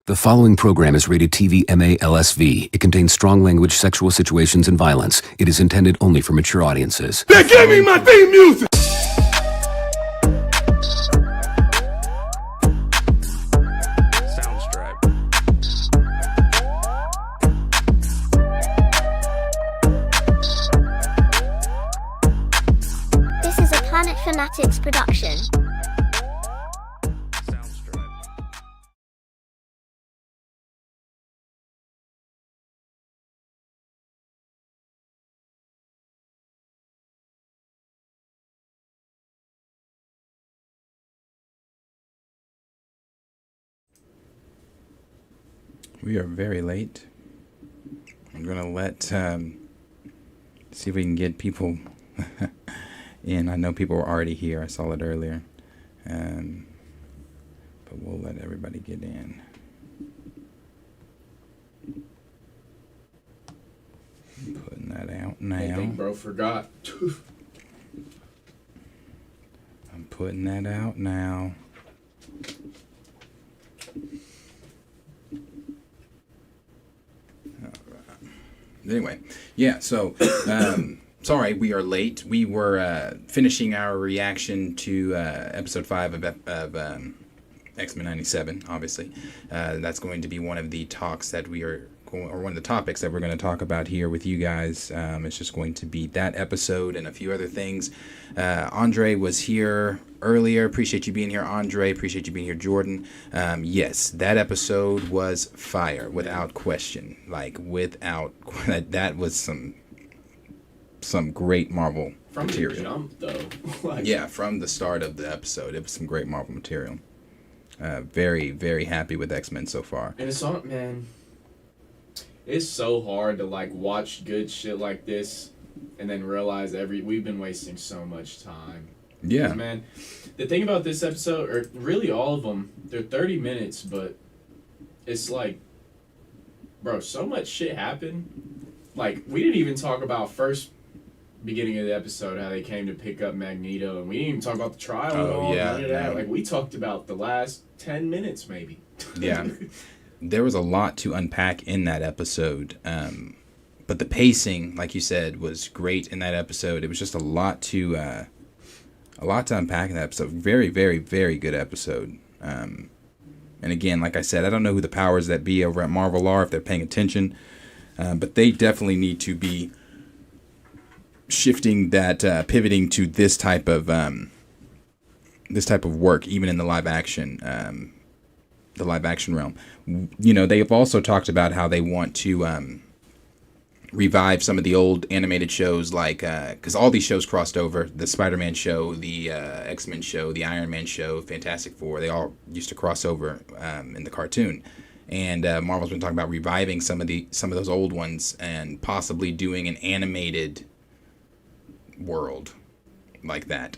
The following program is rated TV MA-LSV. It contains strong language, sexual situations, and violence. It is intended only for mature audiences. They gave me my theme music! This is a Planet Fanatics production. We are very late. I'm gonna let see if we can get people in. I know people were already here. I saw it earlier, but we'll let everybody get in. I'm putting that out now. I think bro forgot. I'm putting that out now. Anyway, yeah, so, sorry, we are late. We were finishing our reaction to episode 5 of X-Men97, obviously. That's going to be one of the talks that we are, or one of the topics that we're going to talk about here with you guys. It's just going to be that episode and a few other things. Andre was here earlier. Appreciate you being here, Andre. Appreciate you being here, Jordan. Yes, that episode was fire, without question. Like, that was some great Marvel material. From the jump, though. Yeah, from the start of the episode, it was some great Marvel material. Very, very happy with X-Men so far. And it's on, man. It's so hard to watch good shit like this, and then realize we've been wasting so much time. Yeah, Man, the thing about this episode, or really all of them, they're 30 minutes, but it's bro, so much shit happened. We didn't even talk about beginning of the episode, how they came to pick up Magneto, and we didn't even talk about the trial at all. Yeah, none of that. We talked about the last 10 minutes, maybe. Yeah. There was a lot to unpack in that episode, but the pacing, like you said, was great in that episode. It was just a lot to unpack in that episode. Very, very, very good episode. And again, like I said, I don't know who the powers that be over at Marvel are, if they're paying attention, but they definitely need to be shifting that, pivoting to this type of work, even in the live action realm. You know, they have also talked about how they want to revive some of the old animated shows, because all these shows crossed over. The Spider-Man show, the X-Men show, the Iron Man show, Fantastic Four, they all used to cross over in the cartoon. And Marvel's been talking about reviving some of those old ones and possibly doing an animated world like that.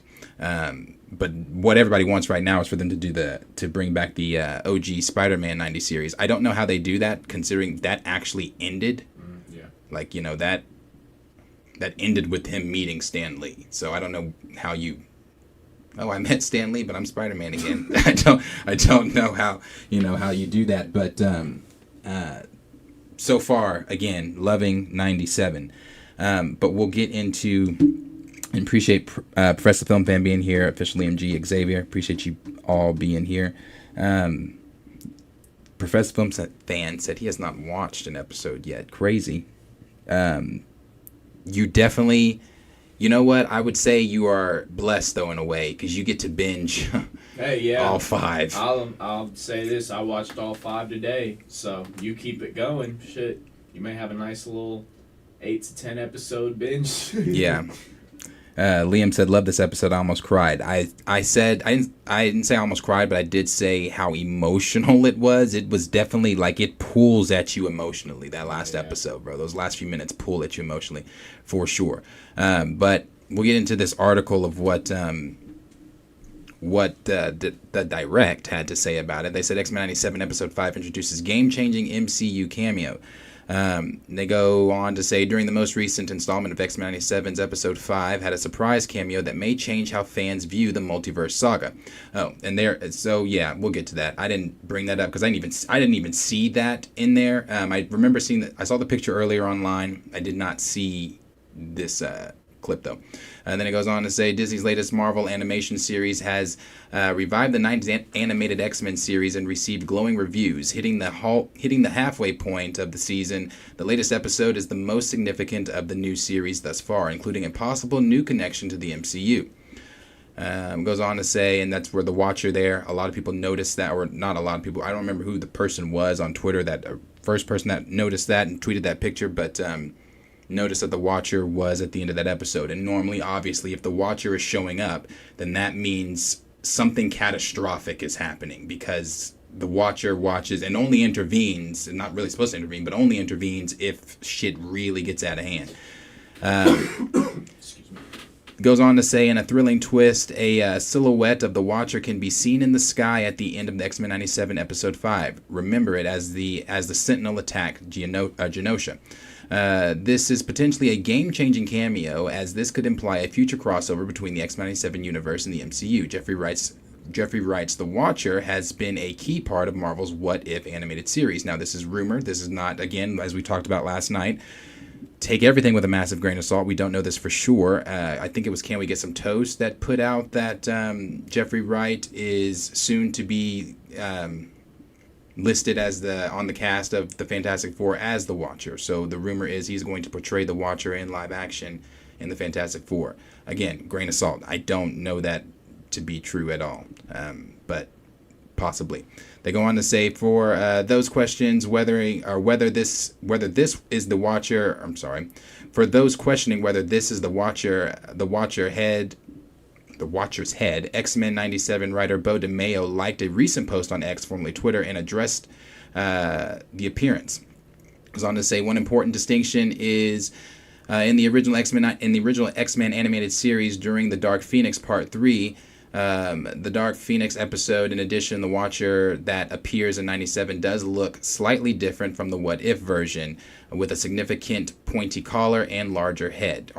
But what everybody wants right now is for them to bring back the OG Spider-Man 90 series. I don't know how they do that, considering that actually ended. Yeah. That ended with him meeting Stan Lee. So I don't know how you. Oh, I met Stan Lee, but I'm Spider-Man again. I don't know how you do that. But so far, again, loving 97. But we'll get into. And appreciate Professor Film Fan being here, Official EMG, Xavier. Appreciate you all being here. Professor Film Fan said he has not watched an episode yet. Crazy. You definitely, you know what? I would say you are blessed, though, in a way, because you get to binge all 5. I'll say this. I watched all 5 today, so you keep it going. Shit, you may have a nice little 8 to 10 episode binge. Yeah. Liam said, "Love this episode. I almost cried." I didn't say I almost cried, but I did say how emotional it was. It was definitely it pulls at you emotionally. That last episode, bro. Those last few minutes pull at you emotionally, for sure. But we'll get into this article of what the direct had to say about it. They said X-Men 97 episode 5 introduces game-changing MCU cameo. They go on to say, during the most recent installment of X-Men 97's Episode 5 had a surprise cameo that may change how fans view the multiverse saga. Oh, and yeah, we'll get to that. I didn't bring that up because I didn't even see that in there. I remember seeing that. I saw the picture earlier online. I did not see this clip though. And then it goes on to say Disney's latest Marvel animation series has revived the 90s animated X-Men series and received glowing reviews, hitting the halfway point of the season. The latest episode is the most significant of the new series thus far, including a possible new connection to the MCU. Goes on to say, and that's where the Watcher there, a lot of people noticed that, or not a lot of people, I don't remember who the person was on Twitter, that first person that noticed that and tweeted that picture, but notice that the Watcher was at the end of that episode. And normally, obviously, if the Watcher is showing up, then that means something catastrophic is happening, because the Watcher watches and only intervenes, and not really supposed to intervene, but only intervenes if shit really gets out of hand. Goes on to say, in a thrilling twist, a silhouette of the Watcher can be seen in the sky at the end of the X-Men 97 Episode 5. Remember it as the Sentinel attack Genosha. This is potentially a game-changing cameo, as this could imply a future crossover between the X-Men 97 universe and the MCU. Jeffrey writes, the Watcher has been a key part of Marvel's What If animated series. Now, this is rumor. This is not, again, as we talked about last night, take everything with a massive grain of salt. We don't know this for sure. I think it was Can We Get Some Toast that put out that Jeffrey Wright is soon to be listed as on the cast of the Fantastic Four as the Watcher. So the rumor is he's going to portray the Watcher in live action in the Fantastic Four. Again, grain of salt. I don't know that to be true at all, but possibly. They go on to say, for those questions whether this is the Watcher. I'm sorry. For those questioning whether this is the Watcher's head, X-Men97 writer Beau DeMayo liked a recent post on X, formerly Twitter, and addressed the appearance. Goes on to say, one important distinction is in the original X-Men animated series during the Dark Phoenix Part 3, the Dark Phoenix episode, in addition, the Watcher that appears in 97 does look slightly different from the What If version, with a significant pointy collar and large head.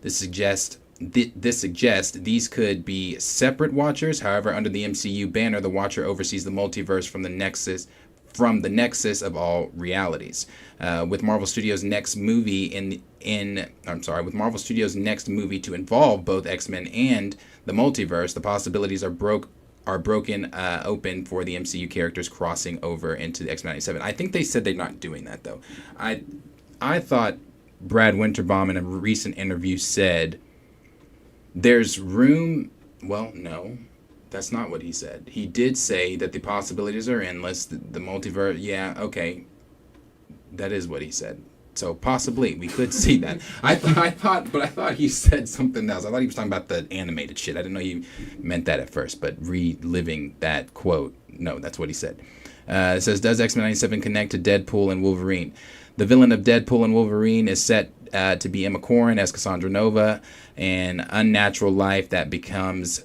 This suggests these could be separate Watchers. However, under the MCU banner, the Watcher oversees the multiverse from the nexus of all realities. With Marvel Studios' next movie to involve both X-Men and the multiverse, the possibilities are broken open for the MCU characters crossing over into the X-Men 97. I think they said they're not doing that though. I thought Brad Winterbaum in a recent interview said there's room. Well, no, that's not what he said. He did say that the possibilities are endless. The multiverse, yeah, okay, that is what he said. So possibly we could see that. I thought he said something else. I thought he was talking about the animated shit. I didn't know he meant that at first, but reliving that quote, no, that's what he said. It says, does X-Men 97 connect to Deadpool and Wolverine? The villain of Deadpool and Wolverine is set to be Emma Corrin as Cassandra Nova, an unnatural life that becomes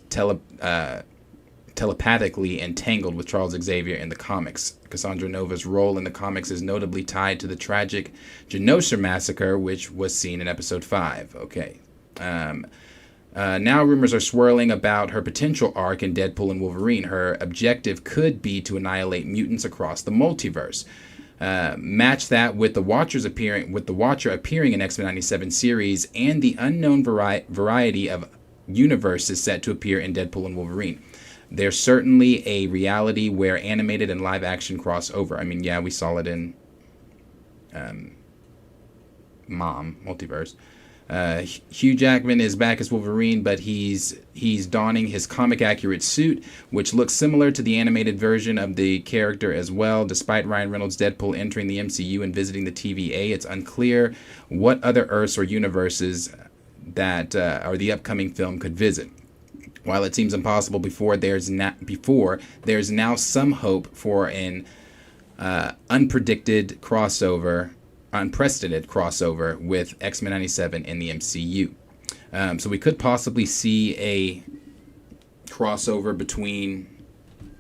telepathically entangled with Charles Xavier in the comics. Cassandra Nova's role in the comics is notably tied to the tragic Genosha massacre, which was seen in episode 5. Okay. Now rumors are swirling about her potential arc in Deadpool and Wolverine. Her objective could be to annihilate mutants across the multiverse. Match that with the Watcher appearing in X-Men 97 series and the unknown variety of universes set to appear in Deadpool and Wolverine. There's certainly a reality where animated and live action cross over. I mean, yeah, we saw it in Multiverse. Hugh Jackman is back as Wolverine, but he's donning his comic accurate suit, which looks similar to the animated version of the character as well. Despite Ryan Reynolds' Deadpool entering the MCU and visiting the TVA, it's unclear what other Earths or universes that or the upcoming film could visit. While it seems impossible before, there's now some hope for an unprecedented crossover with X-Men 97 in the MCU. So we could possibly see a crossover between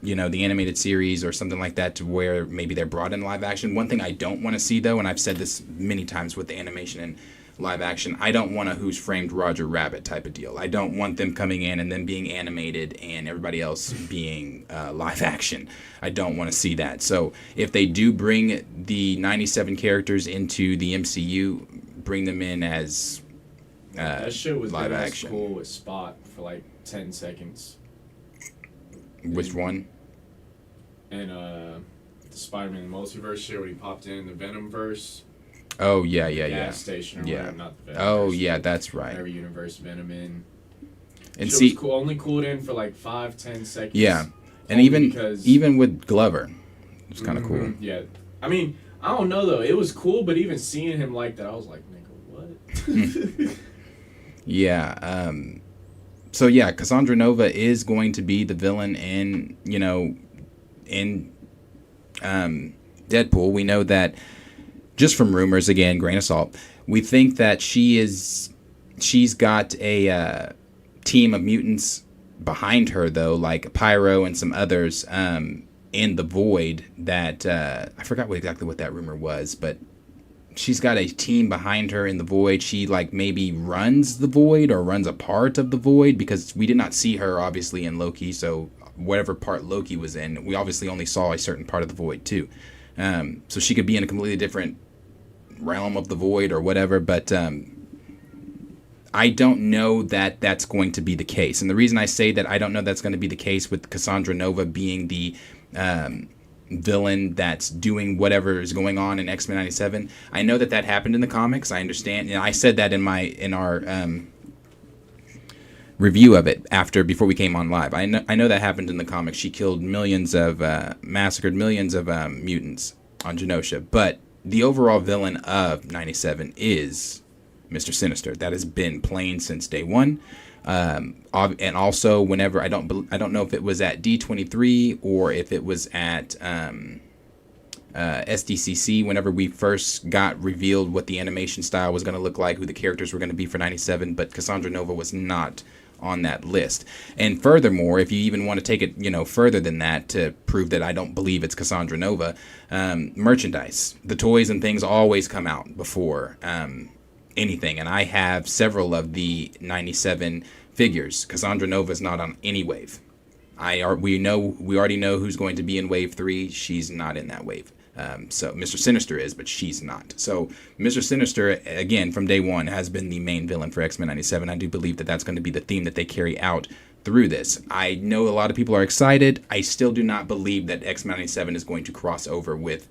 the animated series or something like that to where maybe they're brought in live action. One thing I don't want to see, though, and I've said this many times with the animation and live action, I don't want a Who's Framed Roger Rabbit type of deal. I don't want them coming in and then being animated and everybody else being live action. I don't want to see that. So if they do bring the 97 characters into the MCU, bring them in as that shit was live dead action. Cool with Spot for like 10 seconds. Which one? And the Spider-Man Multiverse shit when he popped in the Venom verse. Oh yeah, Gas station or whatever, not the Venom. Oh yeah, that's right. Every universe Venom in. And shit see, was cool, only cooled in for like 5-10 seconds. Yeah, and only even with Glover, it's kind of cool. Yeah, I mean, I don't know though. It was cool, but even seeing him like that, I was like, nigga, what? Yeah. So yeah, Cassandra Nova is going to be the villain in Deadpool. We know that just from rumors, again, grain of salt. We think that she's got a team of mutants behind her, though, like Pyro and some others in the Void. That I forgot exactly what that rumor was, but she's got a team behind her in the Void. She maybe runs the Void or runs a part of the Void, because we did not see her obviously in Loki. So whatever part Loki was in, we obviously only saw a certain part of the Void too. So she could be in a completely different realm of the Void or whatever, but I don't know that that's going to be the case. And the reason I say that I don't know that's going to be the case with Cassandra Nova being the villain that's doing whatever is going on in X-Men 97, I know that happened in the comics. I understand. I said that in our review of it before we came on live. I know that happened in the comics. She killed massacred millions of mutants on Genosha, but the overall villain of 97 is Mr. Sinister. That has been plain since day one. And also, whenever I don't know if it was at D23 or if it was at SDCC, whenever we first got revealed what the animation style was going to look like, who the characters were going to be for 97, but Cassandra Nova was not on that list. And furthermore, if you even want to take it further than that to prove that I don't believe it's Cassandra Nova, merchandise, the toys and things always come out before anything, and I have several of the 97 figures. Cassandra Nova is not on any wave. We already know who's going to be in wave 3. She's not in that wave. So Mr. Sinister is, but she's not. So Mr. Sinister, again, from day one, has been the main villain for X-Men 97. I do believe that that's going to be the theme that they carry out through this. I know a lot of people are excited. I still do not believe that X-Men 97 is going to cross over with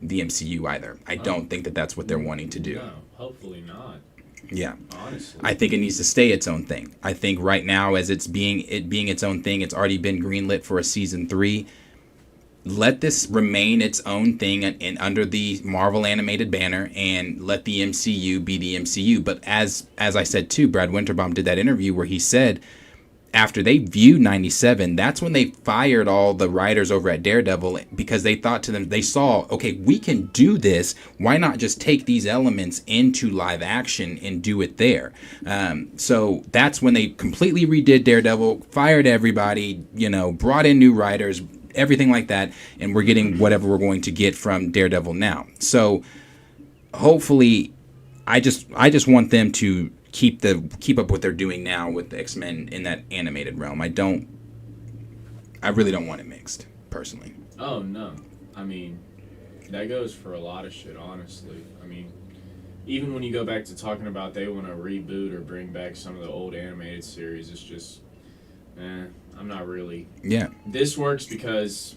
the MCU either. I don't think that that's what they're wanting to do. No, hopefully not. Yeah. Honestly. I think it needs to stay its own thing. I think right now, as it being its own thing, it's already been greenlit for a season 3. Let this remain its own thing and under the Marvel animated banner, and let the MCU be the MCU. But as I said too, Brad Winterbaum did that interview where he said after they viewed 97, that's when they fired all the writers over at Daredevil, because they saw, okay, we can do this. Why not just take these elements into live action and do it there? So that's when they completely redid Daredevil, fired everybody, brought in new writers, everything like that, and we're getting whatever we're going to get from Daredevil now. So hopefully, I just want them to keep up what they're doing now with the X-Men in that animated realm. I really don't want it mixed, personally. Oh no, I mean, that goes for a lot of shit, honestly. I mean, even when you go back to talking about they want to reboot or bring back some of the old animated series, it's just, I'm not really. Yeah. This works because,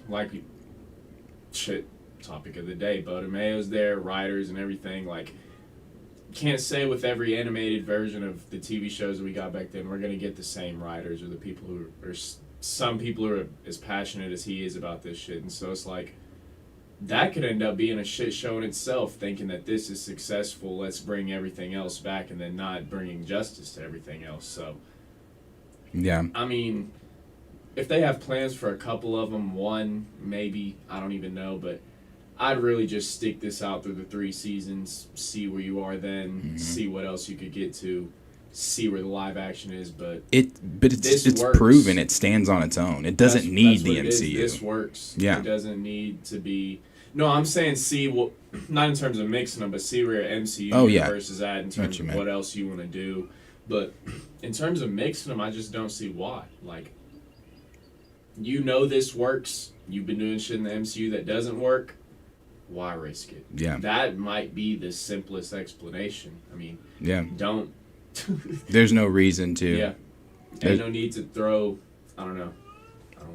topic of the day, Beau DeMayo's there, writers and everything, can't say with every animated version of the TV shows that we got back then, we're going to get the same writers or the people who are, some people who are as passionate as he is about this shit. And so it's that could end up being a shit show in itself, thinking that this is successful, let's bring everything else back, and then not bringing justice to everything else. So, yeah. I mean, if they have plans for a couple of them, one, maybe, I don't even know, but I'd really just stick this out through the 3 seasons, see where you are then, see what else you could get to, see where the live action is, but it's works. proven it stands on its own. It doesn't need the MCU. This works. Yeah. It doesn't need to be. No, I'm saying see what, not in terms of mixing them, but see where MCU universe is at in terms of what else you want to do. But in terms of mixing them, I just don't see why. Like, you know this works. You've been doing shit in the MCU that doesn't work. Why risk it? Yeah. That might be the simplest explanation. I mean, don't. There's no reason to. Yeah. There's no need to throw. I don't know.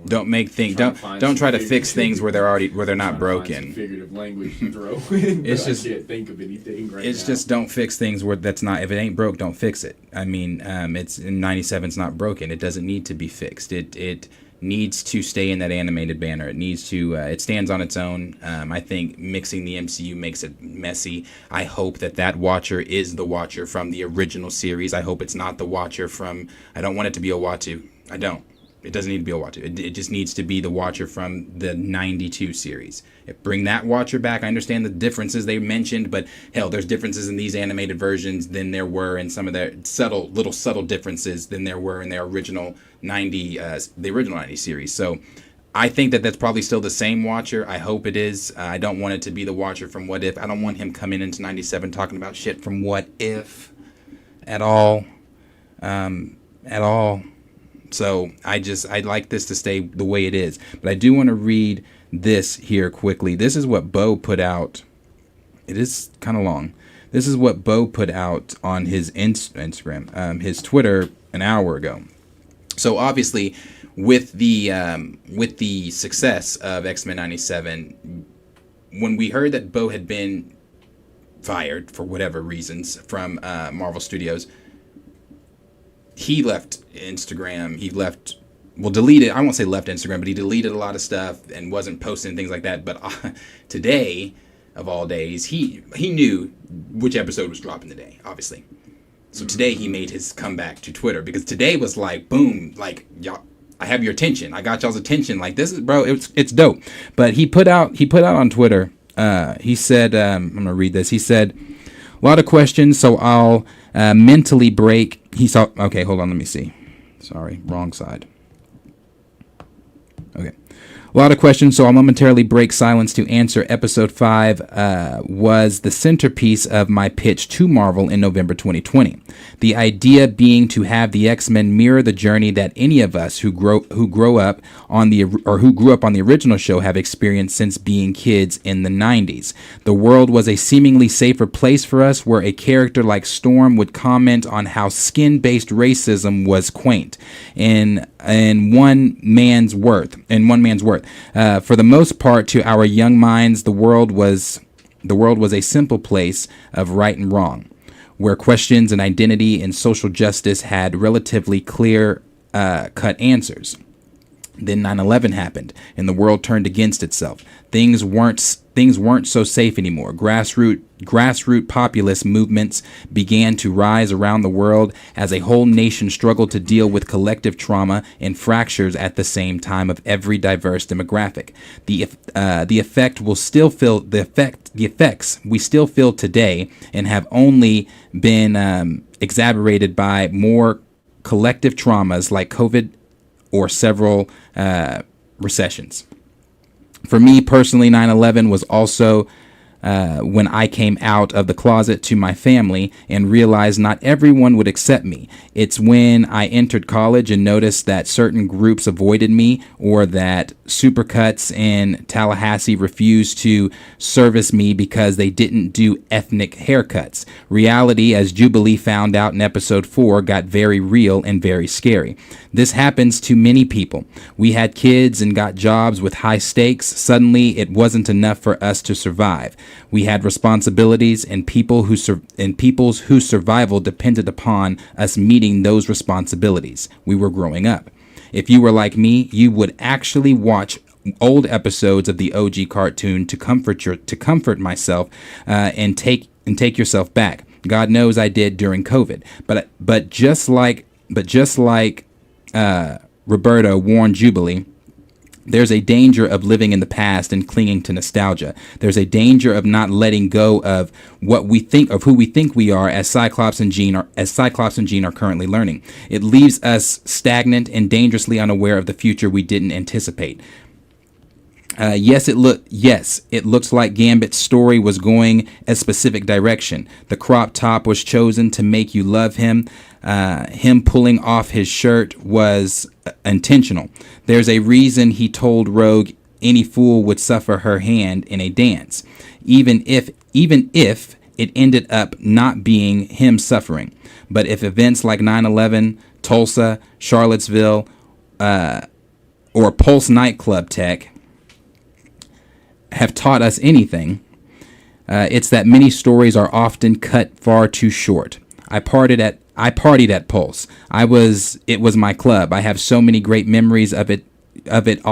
Don't make things. Don't try to fix things where they're not broken. Figurative language to throw in. It's just, I can't think of anything right now. It's just don't fix things where that's not. If it ain't broke, don't fix it. I mean, it's in 97. It's not broken. It doesn't need to be fixed. It needs to stay in that animated banner. It needs to. It stands on its own. I think mixing the MCU makes it messy. I hope that Watcher is the Watcher from the original series. I hope it's not the Watcher from. I don't want it to be a Uatu. I don't. It doesn't need to be a Watcher. It just needs to be the Watcher from the 92 series. Bring that Watcher back. I understand the differences they mentioned, but hell, there's differences in these animated versions than there were in some of their subtle differences than there were in their original 90 series. So I think that's probably still the same Watcher. I hope it is. I don't want it to be the Watcher from What If. I don't want him coming into 97 talking about shit from What If at all. So I'd like this to stay the way it is. But I do want to read this here quickly. This is what Beau put out. It is kind of long. This is what Beau put out on his Instagram, his Twitter an hour ago. So obviously, with the success of X-Men 97, when we heard that Beau had been fired for whatever reasons from Marvel Studios, he left Instagram. Deleted. I won't say left Instagram, but he deleted a lot of stuff and wasn't posting things like that. But today, of all days, he knew which episode was dropping today, obviously. So today he made his comeback to Twitter, because today was like, boom, like, y'all, I have your attention. I got y'all's attention. Like, this is, bro, it's dope. But he put out on Twitter, he said, I'm going to read this. He said, a lot of questions, so I'll mentally break. Okay, hold on, let me see. Sorry, wrong side. Okay. A lot of questions, so I'll momentarily break silence to answer. Episode 5 was the centerpiece of my pitch to Marvel in November 2020. The idea being to have the X-Men mirror the journey that any of us who grew up on the original show have experienced since being kids in the 90s. The world was a seemingly safer place for us, where a character like Storm would comment on how skin-based racism was quaint in one man's worth. For the most part, to our young minds, the world was a simple place of right and wrong, where questions and identity and social justice had relatively clear cut answers. Then 9/11 happened, and the world turned against itself. Things weren't so safe anymore. Grassroots populist movements began to rise around the world as a whole nation struggled to deal with collective trauma and fractures at the same time of every diverse demographic. The effects we still feel today, and have only been exacerbated by more collective traumas like COVID or several recessions. For me personally, 9/11 was also when I came out of the closet to my family and realized not everyone would accept me. It's when I entered college and noticed that certain groups avoided me, or that Supercuts in Tallahassee refused to service me because they didn't do ethnic haircuts. Reality, as Jubilee found out in episode 4, got very real and very scary. This happens to many people. We had kids and got jobs with high stakes. Suddenly, it wasn't enough for us to survive. We had responsibilities, and people's whose survival depended upon us meeting those responsibilities. We were growing up. If you were like me, you would actually watch old episodes of the OG cartoon to comfort myself and take yourself back. God knows I did during COVID. But just like Roberto warned Jubilee, There's a danger of living in the past and clinging to nostalgia. There's a danger of not letting go of what we think of who we think we are, as Cyclops and Jean are currently learning. It leaves us stagnant and dangerously unaware of the future we didn't anticipate. Yes, it looks like Gambit's story was going a specific direction. The crop top was chosen to make you love him. Him pulling off his shirt was intentional. There's a reason he told Rogue any fool would suffer her hand in a dance, even if it ended up not being him suffering. But if events like 9/11, Tulsa, Charlottesville, or Pulse nightclub tech have taught us anything, it's that many stories are often cut far too short. I partied at Pulse. It was my club. I have so many great memories of it. I have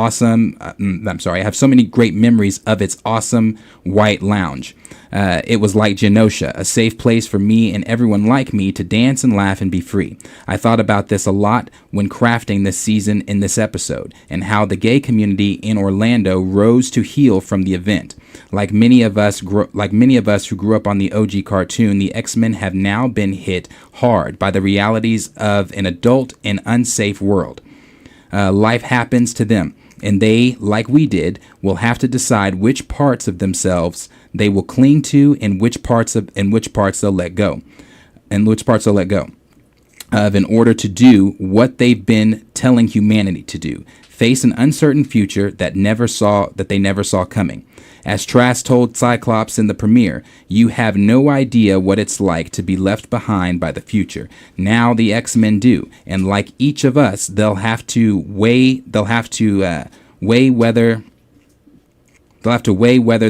so many great memories of its awesome white lounge. It was like Genosha, a safe place for me and everyone like me to dance and laugh and be free. I thought about this a lot when crafting this season in this episode, and how the gay community in Orlando rose to heal from the event. Like many of us who grew up on the OG cartoon, the X-Men have now been hit hard by the realities of an adult and unsafe world. Life happens to them, and they, like we did, will have to decide which parts of themselves they will cling to, and which parts they'll let go, in order to do what they've been telling humanity to do: face an uncertain future that they never saw coming. As Trask told Cyclops in the premiere, you have no idea what it's like to be left behind by the future. Now the X-Men do, and like each of us, they'll have to weigh whether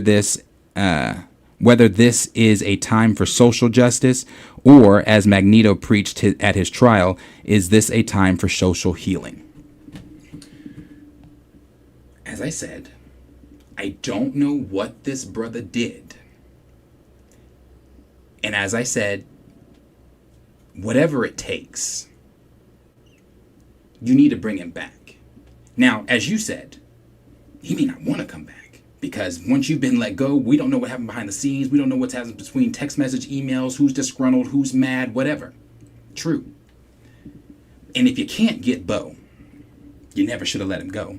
this is a time for social justice, or, as Magneto preached at his trial, is this a time for social healing? As I said, I don't know what this brother did. And as I said, whatever it takes, you need to bring him back. Now, as you said, he may not want to come back, because once you've been let go, we don't know what happened behind the scenes. We don't know what's happening between text message, emails, who's disgruntled, who's mad, whatever. True. And if you can't get Beau, you never should have let him go.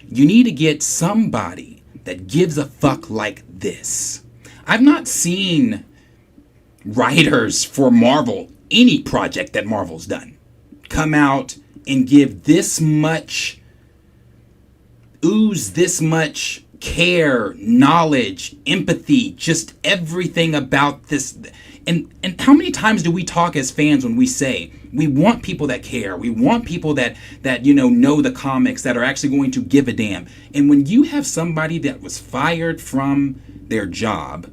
You need to get somebody that gives a fuck like this. I've not seen writers for Marvel, any project that Marvel's done, come out and give this much, ooze this much care, knowledge, empathy, just everything about this. And how many times do we talk as fans when we say we want people that care, we want people that know the comics, that are actually going to give a damn? And when you have somebody that was fired from their job,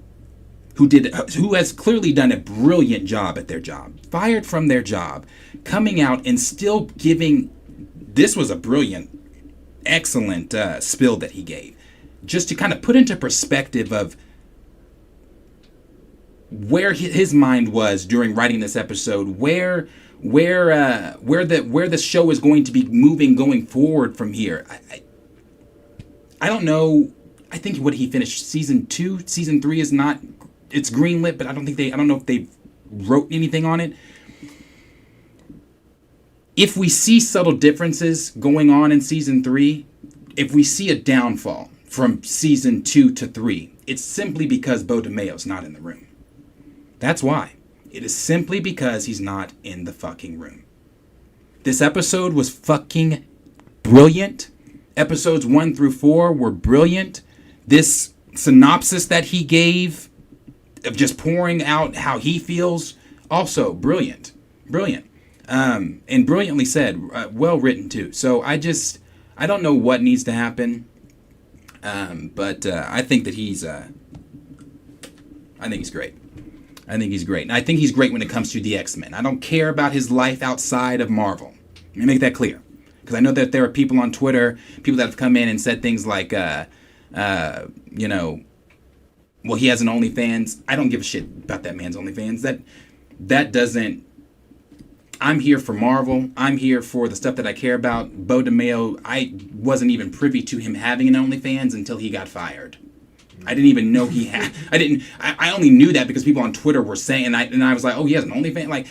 who has clearly done a brilliant job at their job, fired from their job, coming out and still giving, this was a brilliant, excellent spill that he gave, just to kind of put into perspective of where his mind was during writing this episode, where the show is going to be moving going forward from here. I don't know. I think what he finished season 2, season 3 is not. It's greenlit, but I don't know if they wrote anything on it. If we see subtle differences going on in season 3, if we see a downfall from season 2 to 3, it's simply because Beau DeMayo's not in the room. That's why. It is simply because he's not in the fucking room. This episode was fucking brilliant. Episodes 1 through 4 were brilliant. This synopsis that he gave of just pouring out how he feels, also brilliant. Brilliant. And brilliantly said. Well written too. So I don't know what needs to happen. But I think that he's great. I think he's great. And I think he's great when it comes to the X-Men. I don't care about his life outside of Marvel. Let me make that clear. Because I know that there are people on Twitter, people that have come in and said things like, well, he has an OnlyFans. I don't give a shit about that man's OnlyFans. That doesn't... I'm here for Marvel. I'm here for the stuff that I care about. Beau DeMayo, I wasn't even privy to him having an OnlyFans until he got fired. I didn't even know he had. I only knew that because people on Twitter were saying, and I was like, oh, he has an OnlyFans? Like,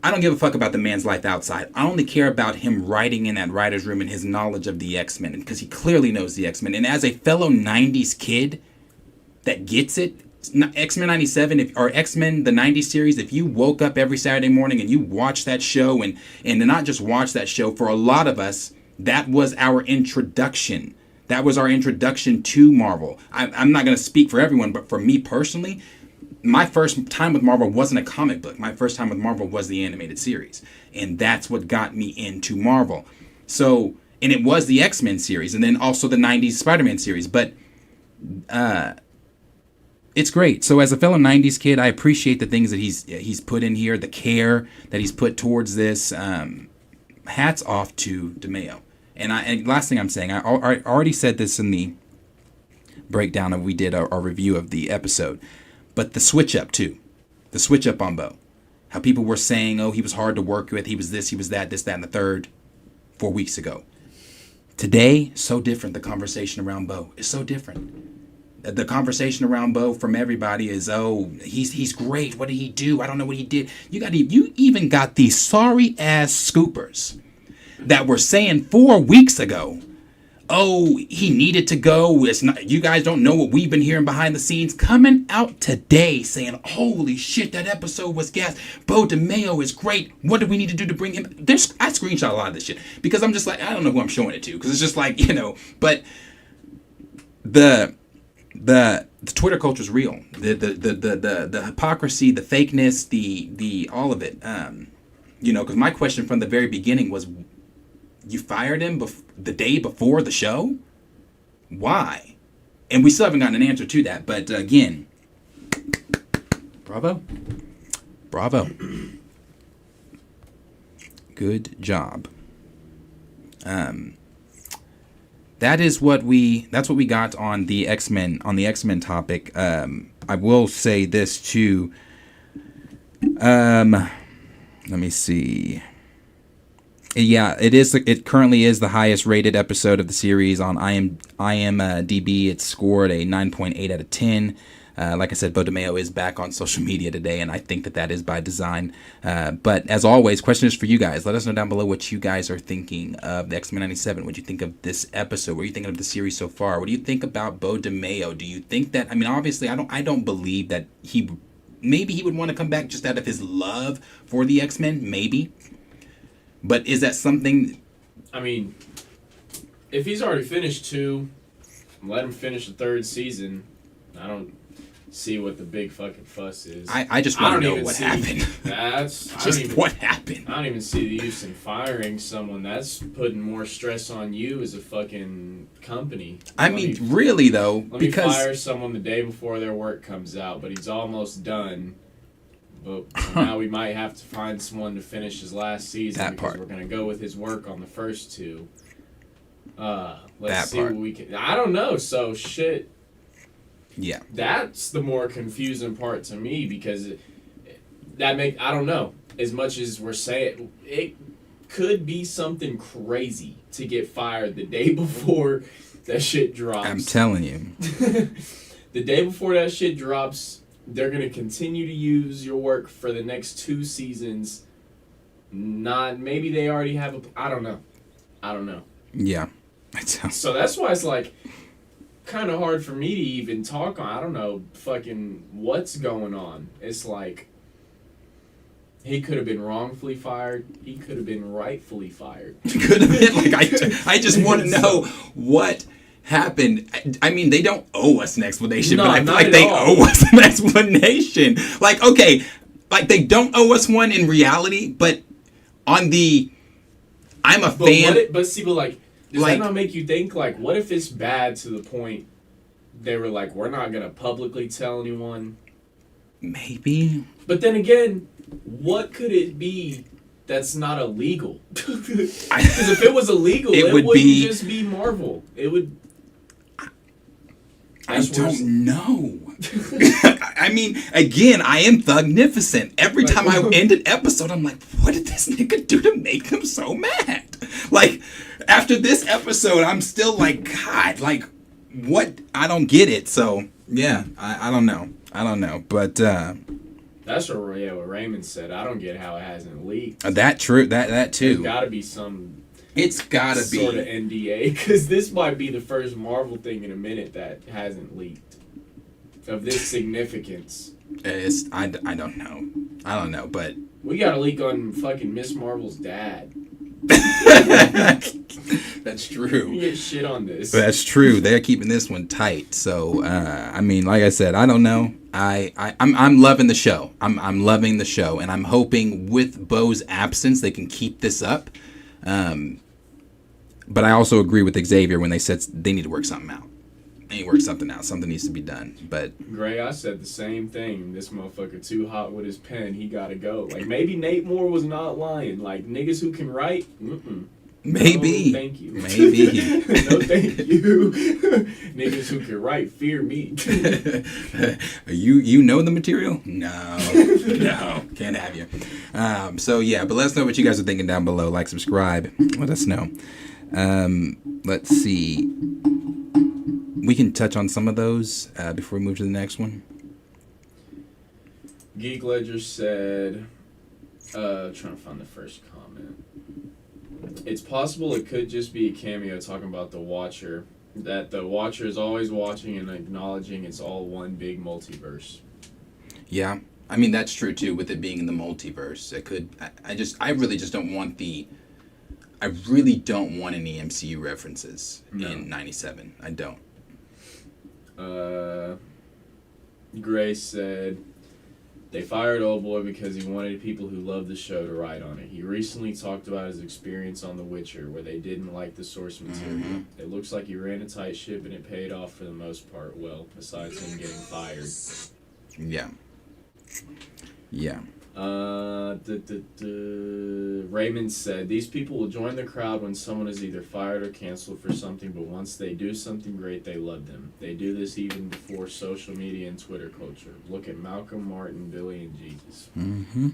I don't give a fuck about the man's life outside. I only care about him writing in that writer's room and his knowledge of the X-Men, because he clearly knows the X-Men. And as a fellow 90s kid that gets it, X-Men97 or X-Men the 90s series, if you woke up every Saturday morning and you watched that show, and not just watch that show, for a lot of us, that was our introduction. That was our introduction to Marvel. I'm not going to speak for everyone, but for me personally, my first time with Marvel wasn't a comic book. My first time with Marvel was the animated series. And that's what got me into Marvel. So, and it was the X-Men series, and then also the 90s Spider-Man series. But it's great. So as a fellow 90s kid, I appreciate the things that he's put in here, the care that he's put towards this. Hats off to DeMayo. And last thing I'm saying, I already said this in the breakdown of we did our review of the episode. But the switch up too. The switch up on Beau. How people were saying, oh, he was hard to work with. He was this, he was that, this, that, and the third 4 weeks ago. Today, so different. The conversation around Beau is so different. The conversation around Beau from everybody is, oh, he's great. What did he do? I don't know what he did. You even got these sorry ass scoopers that were saying 4 weeks ago, oh, he needed to go. It's not, you guys don't know what we've been hearing behind the scenes, coming out today saying, holy shit, that episode was gas. Beau DeMayo is great. What do we need to do to bring him? I screenshot a lot of this shit because I'm just like, I don't know who I'm showing it to, because it's just like, but the Twitter culture is real. The hypocrisy, the fakeness, the all of it. Because my question from the very beginning was, you fired him the day before the show? Why? And we still haven't gotten an answer to that. But again, bravo. Good job. That's what we got on the X-Men topic. I will say this too. Let me see. Yeah, it currently is the highest rated episode of the series on IMDb. It scored a 9.8 out of 10. Like I said, Beau DeMayo is back on social media today, and I think that is by design. But as always, question is for you guys. Let us know down below what you guys are thinking of the X-Men97. What do you think of this episode? What are you thinking of the series so far? What do you think about Beau DeMayo? Do you think that? I mean, obviously, I don't believe that maybe he would want to come back just out of his love for the X-Men, maybe. But is that something? I mean, if he's already finished 2, let him finish the 3rd season. I don't see what the big fucking fuss is. I just want to know what happened. What happened. I don't even see the use in firing someone. That's putting more stress on you as a fucking company. Really though, because me fire someone the day before their work comes out, but he's almost done. But now we might have to find someone to finish his last season because we're going to go with his work on the first 2. Let's see what we can. I don't know. So shit. Yeah. That's the more confusing part to me, because I don't know. As much as we're saying, it could be something crazy to get fired the day before that shit drops. I'm telling you. The day before that shit drops, they're going to continue to use your work for the next 2 seasons. Maybe they already have I don't know. Yeah. So that's why it's like kind of hard for me to even talk on. I don't know fucking what's going on. It's like he could have been wrongfully fired. He could have been rightfully fired. Could have been. I just want to know what happened. I mean, they don't owe us an explanation, but I feel like they owe us an explanation. Like, okay, like they don't owe us one in reality, but on the I'm a fan. Does that not make you think, like, what if it's bad to the point they were like, we're not going to publicly tell anyone? Maybe. But then again, what could it be that's not illegal? Because if it was illegal, it wouldn't just be Marvel. It would... I don't know. I mean, again, I am thugnificent. Every time I end an episode, I'm like, what did this nigga do to make them so mad? Like, after this episode, I'm still like, God, like, what? I don't get it. So, yeah, I don't know. I don't know. But, that's what Raymond said. I don't get how it hasn't leaked. That true. That too. There's got to be some... It's gotta be sort of NDA, because this might be the first Marvel thing in a minute that hasn't leaked of this significance. I don't know. I don't know, but we got a leak on fucking Miss Marvel's dad. That's true. You get shit on this. That's true. They're keeping this one tight. So I mean, like I said, I don't know. I'm loving the show. I'm loving the show, and I'm hoping with Beau's absence they can keep this up. But I also agree with Xavier when they said they need to work something out. They need to work something out. Something needs to be done. But Gray, I said the same thing. This motherfucker too hot with his pen. He gotta go. Like, maybe Nate Moore was not lying. Like, niggas who can write, maybe. No, thank you. Maybe. No, thank you. Niggas who can write, fear me. You know the material? No, can't have you. So yeah, but let us know what you guys are thinking down below. Like, subscribe, let us know. Let's see. We can touch on some of those before we move to the next one. Geek Ledger said, trying to find the first comment. It's possible it could just be a cameo talking about the Watcher, that the Watcher is always watching and acknowledging it's all one big multiverse. Yeah, I mean, that's true too, with it being in the multiverse. It could, I really just don't want I really don't want any MCU references in 97. I don't. Gray said, they fired Old Boy because he wanted people who love the show to write on it. He recently talked about his experience on The Witcher, where they didn't like the source material. Mm-hmm. It looks like he ran a tight ship, and it paid off for the most part well, besides him getting fired. Yeah. Yeah. Raymond said, these people will join the crowd when someone is either fired or canceled for something, but once they do something great, they love them. They do this even before social media and Twitter culture. Look at Malcolm, Martin, Billy, and Jesus. Mm-hmm.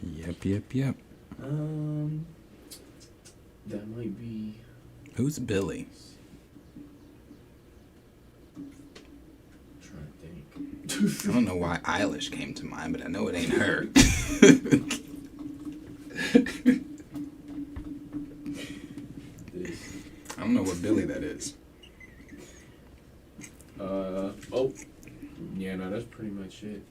Yep. That might be... Who's Billy? I don't know why Eilish came to mind, but I know it ain't her. I don't know what Billy that is. Yeah, no, that's pretty much it.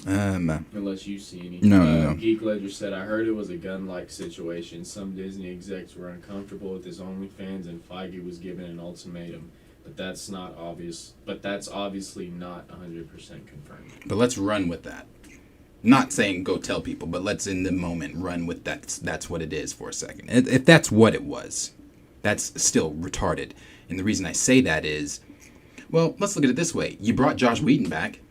Unless you see any. No. Geek Ledger said, I heard it was a gun-like situation. Some Disney execs were uncomfortable with his OnlyFans, and Feige was given an ultimatum. But that's obviously not 100% confirmed. But let's run with that. Not saying go tell people, but let's in the moment run with that. That's what it is for a second. If that's what it was, that's still retarded. And the reason I say that is, well, let's look at it this way. You brought Josh Whedon back.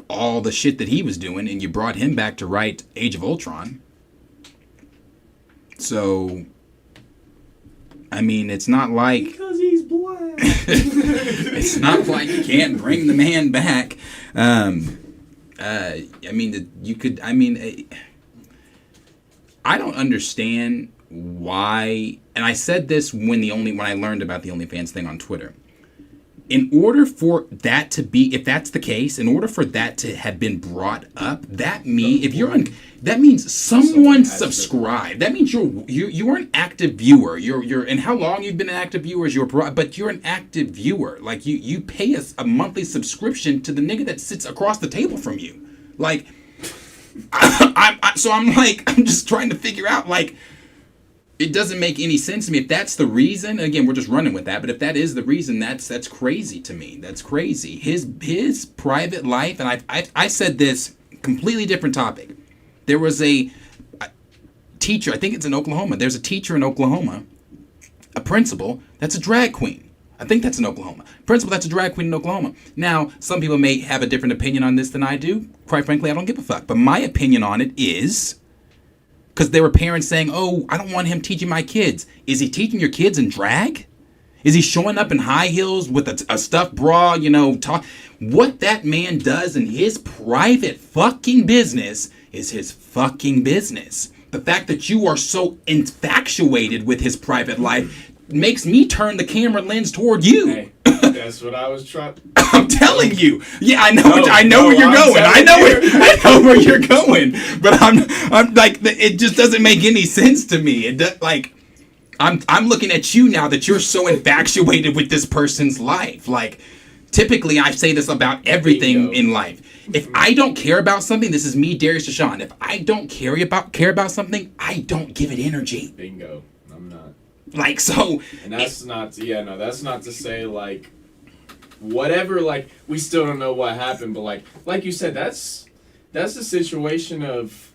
All the shit that he was doing, and you brought him back to write Age of Ultron. So, I mean, it's not like... Because he's black. It's not like you can't bring the man back. I mean, you could... I mean, I don't understand why... And I said this when I learned about the OnlyFans thing on Twitter. In order for that to be, if that's the case, in order for that to have been brought up, that means someone subscribed. That means you're an active viewer. You're and how long you've been an active viewer is but you're an active viewer. Like you pay a monthly subscription to the nigga that sits across the table from you. Like, I'm just trying to figure out, like, it doesn't make any sense to me. If that's the reason, again, we're just running with that. But if that is the reason, that's crazy to me. That's crazy. His private life, and I said this, completely different topic. There was a teacher, I think it's in Oklahoma. There's a teacher in Oklahoma, a principal, that's a drag queen. I think that's in Oklahoma. Principal, that's a drag queen in Oklahoma. Now, some people may have a different opinion on this than I do. Quite frankly, I don't give a fuck. But my opinion on it is... Because there were parents saying, oh, I don't want him teaching my kids. Is he teaching your kids in drag? Is he showing up in high heels with a stuffed bra, talk? What that man does in his private fucking business is his fucking business. The fact that you are so infatuated with his private life makes me turn the camera lens toward you. Hey, that's what I was trying. I'm telling you. Yeah, I know where you're going. I know where you're going. But I'm like, it just doesn't make any sense to me. I'm looking at you now that you're so infatuated with this person's life. Like, typically I say this about everything in life. If I don't care about something, this is me, Darius Deshawn. If I don't care about something, I don't give it energy. Bingo. I'm not. Like, so. And that's not to say, like, whatever, like, we still don't know what happened, but like you said, that's a situation of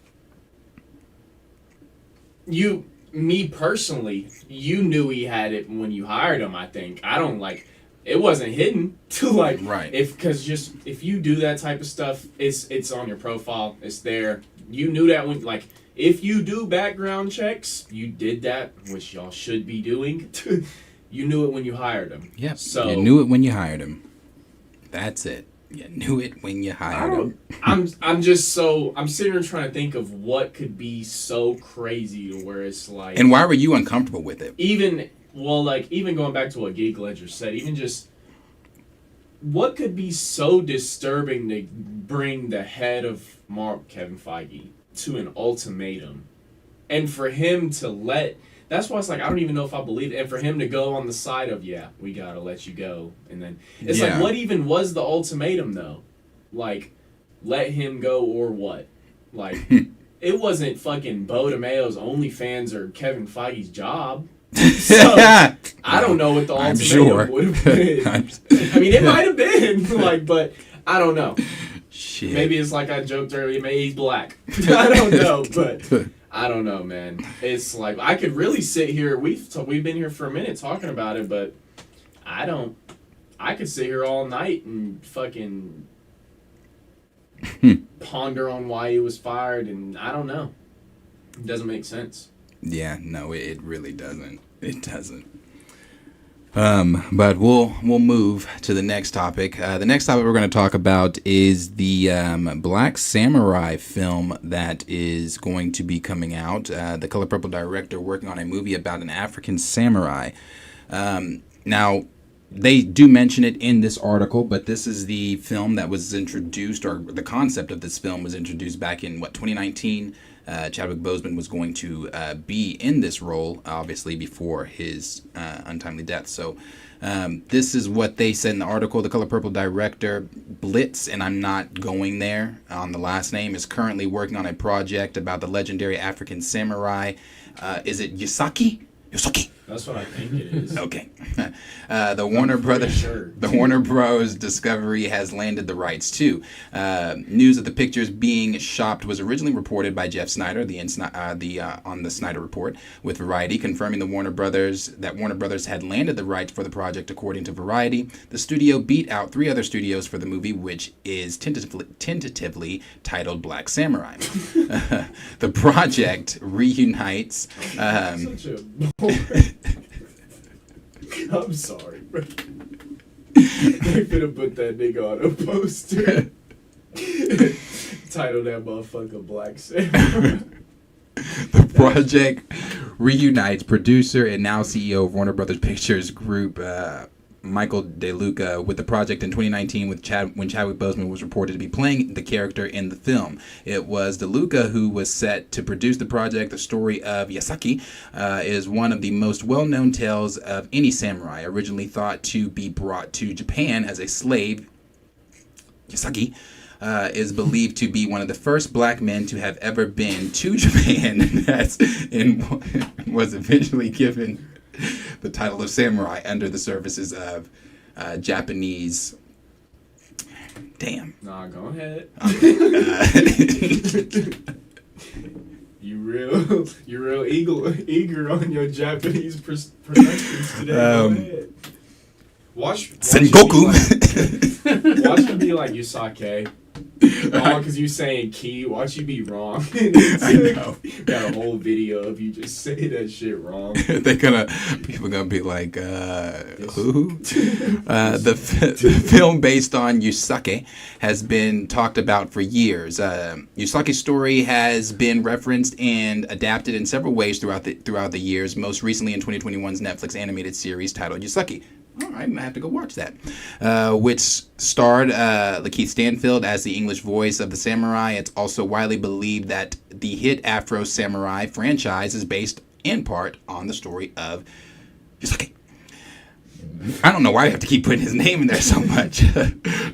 me personally, you knew he had it when you hired him, I think. It wasn't hidden to right. If you do that type of stuff, it's on your profile, it's there. You knew that when, like, if you do background checks, you did that, which y'all should be doing. You knew it when you hired him. Yep. So you knew it when you hired him. That's it. You knew it when you hired him. I'm sitting here trying to think of what could be so crazy to where it's like. And why were you uncomfortable with it? Even going back to what Geek Ledger said, even just what could be so disturbing to bring the head of Kevin Feige to an ultimatum, and for him to that's why it's like, I don't even know if I believe it, and for him to go on the side of, yeah, we gotta let you go, and then it's like, what even was the ultimatum though? Like, let him go or what? Like, it wasn't fucking Beau DeMayo's OnlyFans or Kevin Feige's job. So I don't know what the ultimatum would have been. I mean, it might have been but I don't know. Shit. Maybe it's like I joked earlier. Maybe he's black. I don't know, but I don't know, man. It's like I could really sit here. We've been here for a minute talking about it, but I could sit here all night and fucking ponder on why he was fired, and I don't know. It doesn't make sense. Yeah, no, it really doesn't. It doesn't. But we'll move to the next topic. The next topic we're going to talk about is the Black Samurai film that is going to be coming out. The Color Purple director working on a movie about an African samurai. Now, they do mention it in this article, but this is the film that was introduced, or the concept of this film was introduced back in, 2019? Chadwick Boseman was going to be in this role, obviously, before his untimely death. So this is what they said in the article. The Color Purple director, Blitz, and I'm not going there on the last name, is currently working on a project about the legendary African samurai. Is it Yasuke? Yasuke. That's what I think it is. Okay. The Warner Bros. Discovery has landed the rights too. News of the pictures being shopped was originally reported by Jeff Snyder, on the Snyder Report, with Variety, confirming that Warner Brothers had landed the rights for the project. According to Variety, the studio beat out 3 other studios for the movie, which is tentatively titled Black Samurai. The project reunites. Such a I'm sorry, bro. They finna put that nigga on a poster. Title that motherfucker Black Samurai. The project reunites producer and now CEO of Warner Brothers Pictures Group, Michael DeLuca, with the project in 2019 when Chadwick Boseman was reported to be playing the character in the film. It was DeLuca who was set to produce the project. The story of Yasuke is one of the most well-known tales of any samurai. Originally thought to be brought to Japan as a slave, Yasuke is believed to be one of the first black men to have ever been to Japan, was eventually given the title of samurai under the services of Japanese. Damn. Nah, go ahead. You're real eager on your Japanese productions today. Go ahead. Watch Sengoku. Watch him be like Yasuke. All because you saying key. Watch you be wrong. I know. Got a whole video of you just say that shit wrong. People gonna be like, who? The film based on Yasuke has been talked about for years. Yusake's story has been referenced and adapted in several ways throughout the years. Most recently in 2021's Netflix animated series titled Yasuke. All right, I might have to go watch that. Which starred Lakeith Stanfield as the English voice of the samurai. It's also widely believed that the hit Afro Samurai franchise is based in part on the story of Yasuke. I don't know why I have to keep putting his name in there so much.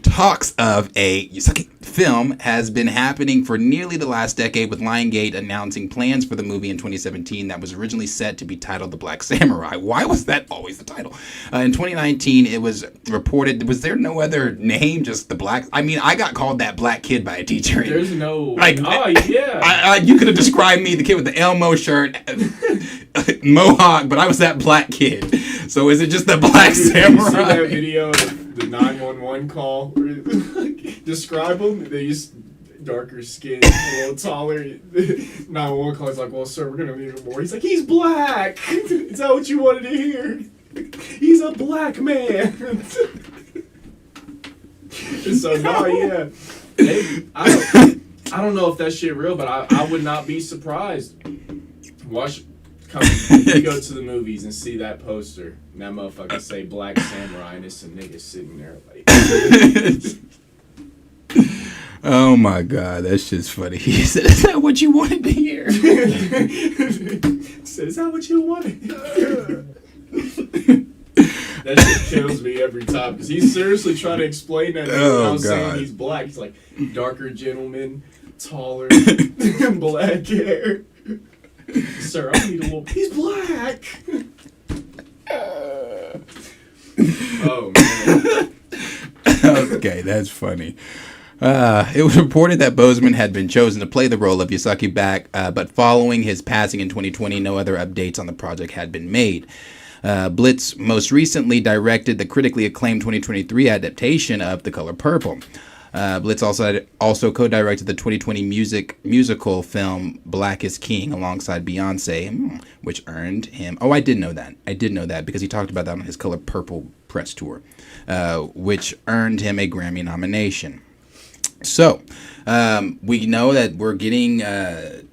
Talks of a Yasuke film has been happening for nearly the last decade, with Lionsgate announcing plans for the movie in 2017 that was originally set to be titled The Black Samurai. Why was that always the title? In 2019, it was reported, was there no other name, just the Black? I mean, I got called that black kid by a teacher. There's no... Like, oh, yeah. You could have described me, the kid with the Elmo shirt, mohawk, but I was that black kid. So is it just the Black Samurai? You see that video of the 911 call? Where describe them. They use darker skin, a little taller. 911 call is like, well, sir, we're going to need him more. He's like, he's black. Is that what you wanted to hear? He's a black man. So, no, yeah. Maybe, I don't know if that shit real, but I would not be surprised. We go to the movies and see that poster, and that motherfucker say Black Samurai, and it's a nigga sitting there like... Oh my god, that's just funny. He said, is that what you wanted to hear? He said, is that what you wanted? That shit kills me every time, because he's seriously trying to explain that. I was saying he's black. He's like, darker gentleman, taller, black hair. Sir, I need a little... He's black! Oh, man. Okay, that's funny. It was reported that Boseman had been chosen to play the role of Yasuke back, but following his passing in 2020, no other updates on the project had been made. Blitz most recently directed the critically acclaimed 2023 adaptation of The Color Purple. Blitz also co-directed the 2020 musical film Black is King alongside Beyonce, which earned him... Oh, I did know that because he talked about that on his Color Purple press tour, which earned him a Grammy nomination. So, we know that we're getting the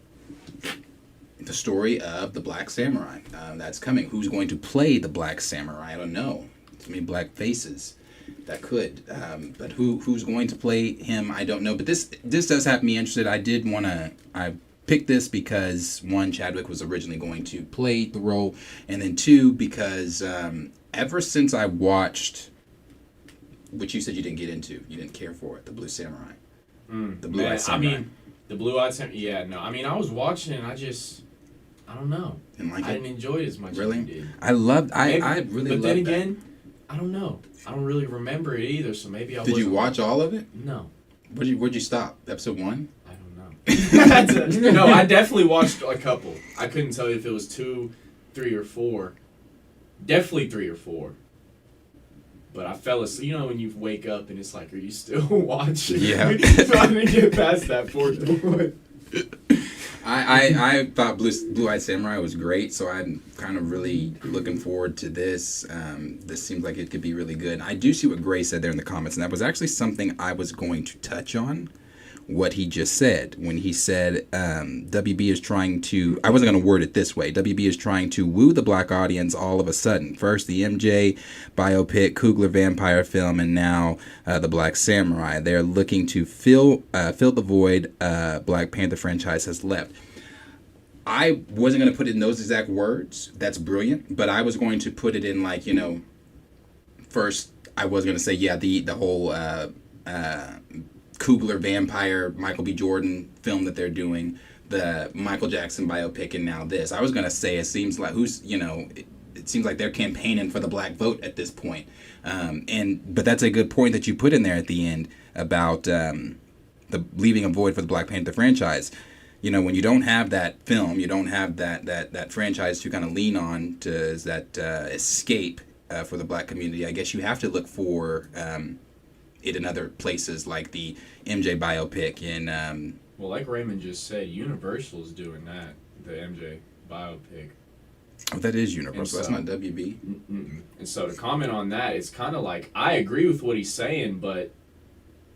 story of the Black Samurai. That's coming. Who's going to play the Black Samurai? I don't know. It's many black faces. That could, but who's going to play him? I don't know. But this does have me interested. I picked this because one, Chadwick was originally going to play the role, and then two, because ever since I watched, which you said you didn't get into, you didn't care for it, the Blue Samurai, the Blue-Eyed Samurai. I mean, the Blue-Eyed Samurai. Yeah, no. I mean, I was watching it. I don't know. I didn't enjoy it as much as you did. I really loved But then again, I don't know. I don't really remember it either, so maybe I Did you watch all of it? No. Where'd you stop? Episode 1? I don't know. No, I definitely watched a couple. I couldn't tell you if it was 2, 3, or 4. Definitely 3 or 4. But I fell asleep. You know when you wake up and it's like, are you still watching? Yeah. So I didn't get past that fourth one. I thought Blue-Eyed Samurai was great, so I'm kind of really looking forward to this. This seems like it could be really good. I do see what Gray said there in the comments, and that was actually something I was going to touch on, what he just said. When he said WB is trying to... I wasn't going to word it this way. WB is trying to woo the black audience all of a sudden. First, the MJ biopic, Coogler vampire film, and now the Black Samurai. They're looking to fill the void Black Panther franchise has left. I wasn't going to put it in those exact words. That's brilliant. But I was going to put it in like, first I was going to say, yeah, the whole Coogler vampire Michael B. Jordan film that they're doing, the Michael Jackson biopic, and now this. I was going to say it seems like it seems like they're campaigning for the black vote at this point. But that's a good point that you put in there at the end about the leaving a void for the Black Panther franchise. When you don't have that film, you don't have that franchise to kind of lean on to escape for the black community. I guess you have to look for it in other places, like the MJ biopic and. Well, like Raymond just said, Universal's doing that, the MJ biopic. Oh, that is Universal. So, that's not WB. And so to comment on that, it's kind of like, I agree with what he's saying, but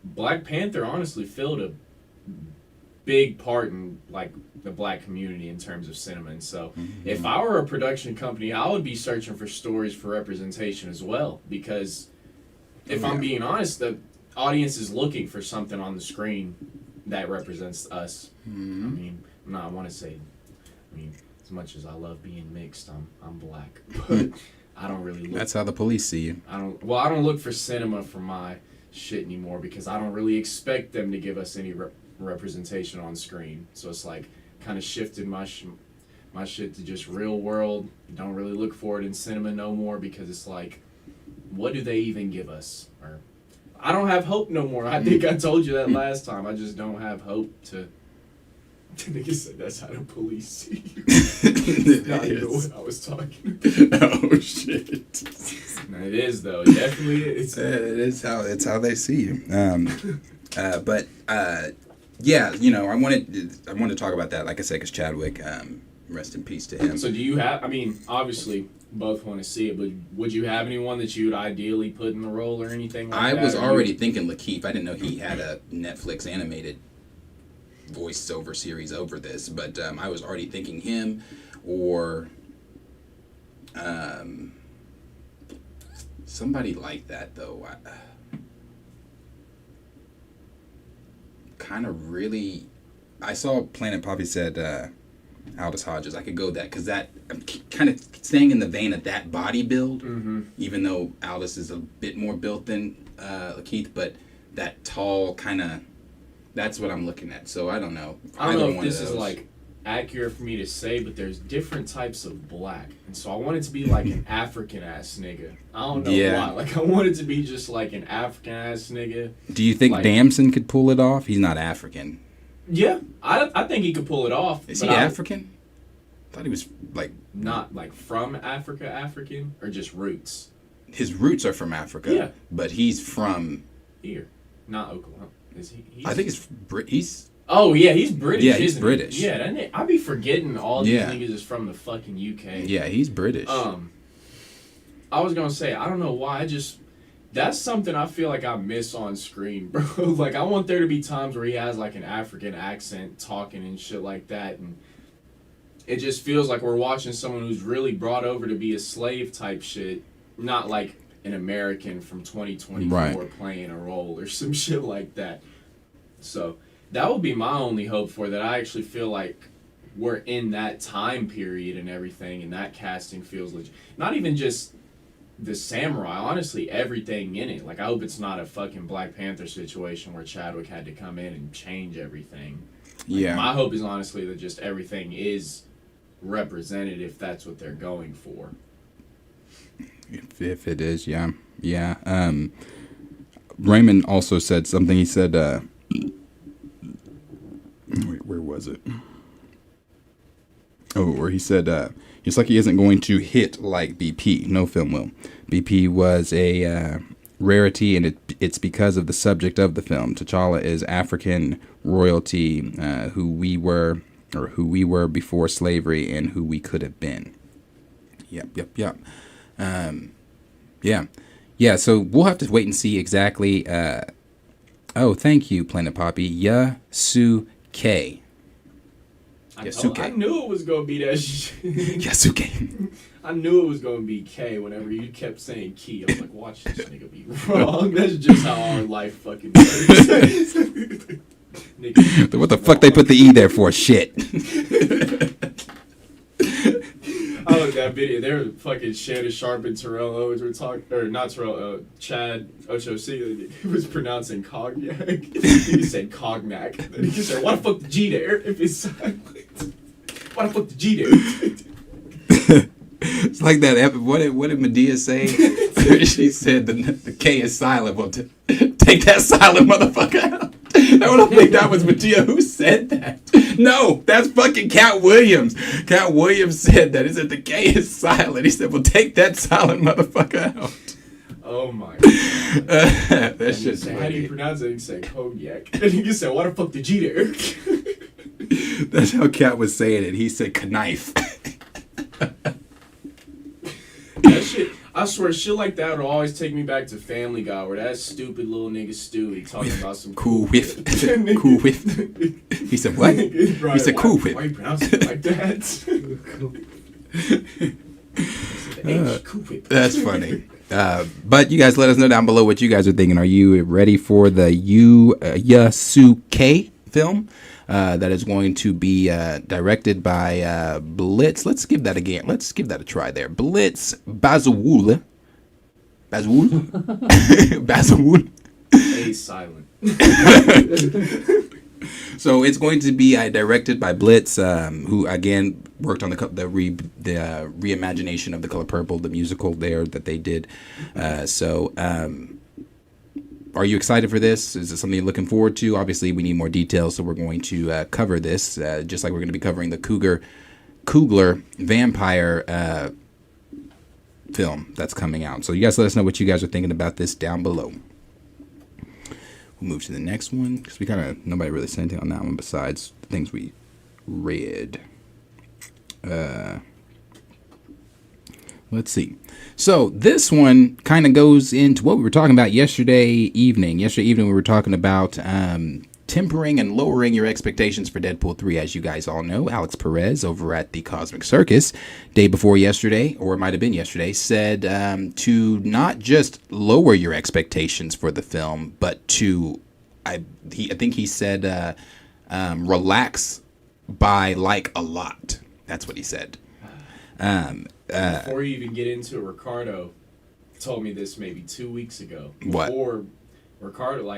Black Panther honestly filled a big part in like the black community in terms of cinema. And so if I were a production company, I would be searching for stories for representation as well, because if I'm being honest, the audience is looking for something on the screen that represents us. I mean, I want to say, as much as I love being mixed, I'm black, but I don't really look. That's how the police see you. I don't look for cinema for my shit anymore, because I don't really expect them to give us any representation on screen. So it's like kind of shifted my shit to just real world. Don't really look for it in cinema no more, because it's like, what do they even give us? Or I don't have hope no more. I think I told you that last time. I just don't have hope to. Nigga said that's how the police see you. Not even what I was talking about. Oh shit! No, it is though. It definitely is. It's how they see you. But yeah, I wanted to talk about that. Like I said, because Chadwick, rest in peace to him. So do you have? I mean, obviously, both want to see it, but would you have anyone that you would ideally put in the role or anything like that? I was already thinking Lakeith. I didn't know he had a Netflix animated voiceover series over this, but I was already thinking him or somebody like that, though. I saw Planet Poppy said Aldous Hodges. I could go that, because that, I'm kind of staying in the vein of that body build, even though Aldous is a bit more built than Lakeith, but that tall kind of, that's what I'm looking at. So I don't know. I don't know if this is like accurate for me to say, but there's different types of black, and so I want it to be like an African ass nigga. I don't know why. Like, I want it to be just like an African ass nigga. Do you think Damson could pull it off? He's not African. Yeah, I think he could pull it off. Is he African? I thought he was like not like from African, or just roots. His roots are from Africa. Yeah, but he's from here, not Oklahoma. Is he? I think he's. Oh yeah, he's British. Yeah, he's British. He? Yeah, I be forgetting all these niggas is from the fucking UK. Yeah, he's British. I was gonna say, I don't know why. That's something I feel like I miss on screen, bro. Like, I want there to be times where he has like an African accent talking and shit like that, and it just feels like we're watching someone who's really brought over to be a slave type shit, not like an American from 2024 playing a role or some shit like that. So that would be my only hope for that. I actually feel like we're in that time period and everything, and that casting feels legit. Not even just the samurai, honestly, everything in it. Like, I hope it's not a fucking Black Panther situation where Chadwick had to come in and change everything. Like, my hope is honestly that just everything is represented, if that's what they're going for. If it is, yeah. Raymond also said something. He said, where was it? Oh, where he said, it's like he isn't going to hit like BP. No film will. BP was a rarity, and it's because of the subject of the film. T'Challa is African royalty, who we were before slavery, and who we could have been. Yep. Yeah. So we'll have to wait and see exactly. Thank you, Planet Poppy. Yasuke. I knew it was gonna be that shit. Yasuke. I knew it was gonna be K whenever you kept saying Key. I was like, watch this nigga be wrong. That's just how our life fucking works. Nigga, what the fuck they put the E there for? Shit. I looked at that video. They were fucking Shannon Sharp and Terrell Owens were talking, or not Terrell, Chad Ochocinco. He was pronouncing cognac. He said cognac. And he said, "Why the fuck the G there if it's silent? Why the fuck the G there?" It's like that. What did Medea say? She said the K is silent. Well, take that silent motherfucker out. I don't think that was Medea who said that. No, that's fucking Cat Williams. Cat Williams said that. He said the K is silent. He said, well, take that silent motherfucker out. Oh my god. That And shit's say, how do you funny. pronounce it? And you say cognac. And you say, why the fuck did you there? That's how Cat was saying it. He said knife. That shit, I swear, shit like that would always take me back to Family Guy, where that stupid little nigga Stewie talking about some Cool whiff. shit. Cool whiff. He said what? Right, He said cool whiff. Why you pronouncing it like that? Cool whip. That's funny. But you guys let us know down below what you guys are thinking. Are you ready for the Yasuke film that is going to be directed by Blitz? Let's give that again. Let's give that a try there. Blitz Bazawul. Bazawul. A silent. So it's going to be directed by Blitz, who again worked on the reimagination of The Color Purple, the musical there that they did. Are you excited for this? Is it something you're looking forward to? Obviously, we need more details, so we're going to cover this, just like we're going to be covering the Coogler vampire film that's coming out. So you guys let us know what you guys are thinking about this down below. We'll move to the next one because nobody really said anything on that one besides the things we read. Let's see. So this one kind of goes into what we were talking about yesterday evening. Yesterday evening we were talking about tempering and lowering your expectations for Deadpool 3. As you guys all know, Alex Perez over at the Cosmic Circus, day before yesterday, or it might have been yesterday, said to not just lower your expectations for the film, but to, I think he said, relax by like a lot. That's what he said. Before you even get into it, Ricardo told me this maybe 2 weeks ago. What? Before Ricardo,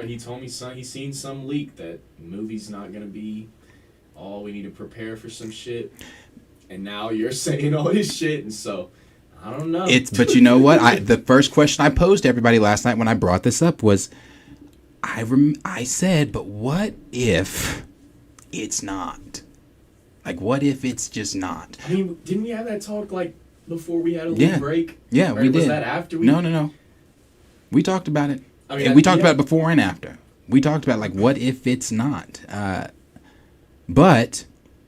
he told me he's seen some leak that the movie's not gonna be we need to prepare for some shit. And now you're saying all this shit, and so I don't know. But you know what? The first question I posed to everybody last night when I brought this up was, I said, but what if it's not? Like, what if it's just not? I mean, didn't we have that talk like before we had a little break? Yeah, we did. Was that after we? No. We talked about it. I mean, we talked about it before and after. We talked about, like, what if it's not? But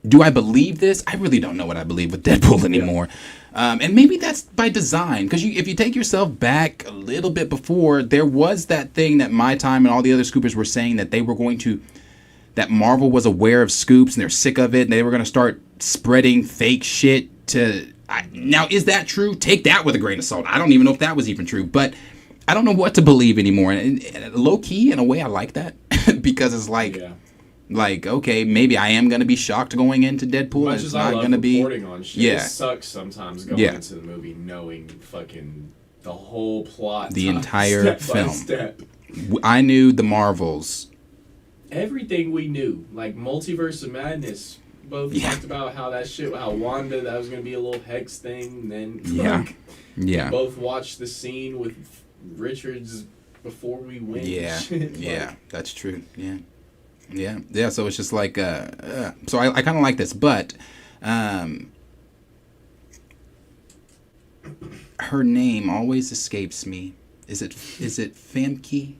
do I believe this? I really don't know what I believe with Deadpool anymore. Yeah. And maybe that's by design. Because if you take yourself back a little bit before, there was that thing that My Time and all the other scoopers were saying that they were going to... that Marvel was aware of scoops and they're sick of it and they were going to start spreading fake shit to... Now, is that true? Take that with a grain of salt. I don't even know if that was even true. But I don't know what to believe anymore. And low-key, in a way, I like that. Because it's like... Yeah. Like, okay, maybe I am going to be shocked going into Deadpool. Much it's as not going to be reporting on shit. Yeah. It sucks sometimes going into the movie knowing fucking the whole plot. The entire film. Step. I knew the Marvels. Everything we knew. Like Multiverse of Madness. Both talked about how Wanda, that was going to be a little hex thing. And then we both watched the scene with Richards before we went. Yeah. Shit. Yeah, that's true. Yeah. Yeah, so it's just like, so I kind of like this, but her name always escapes me. Is it Famke?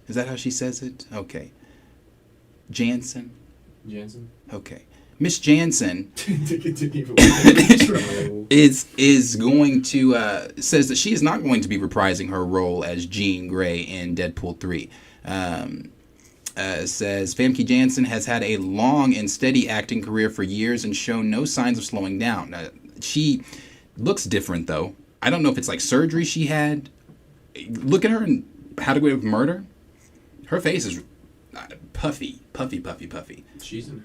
Is that how she says it? Okay. Janssen? Okay. Miss Janssen is going to, says that she is not going to be reprising her role as Jean Grey in Deadpool 3. Says Famke Janssen has had a long and steady acting career for years and shown no signs of slowing down. She looks different, though. I don't know if it's like surgery she had. Look at her in How to Get Away with Murder. Her face is puffy. She's in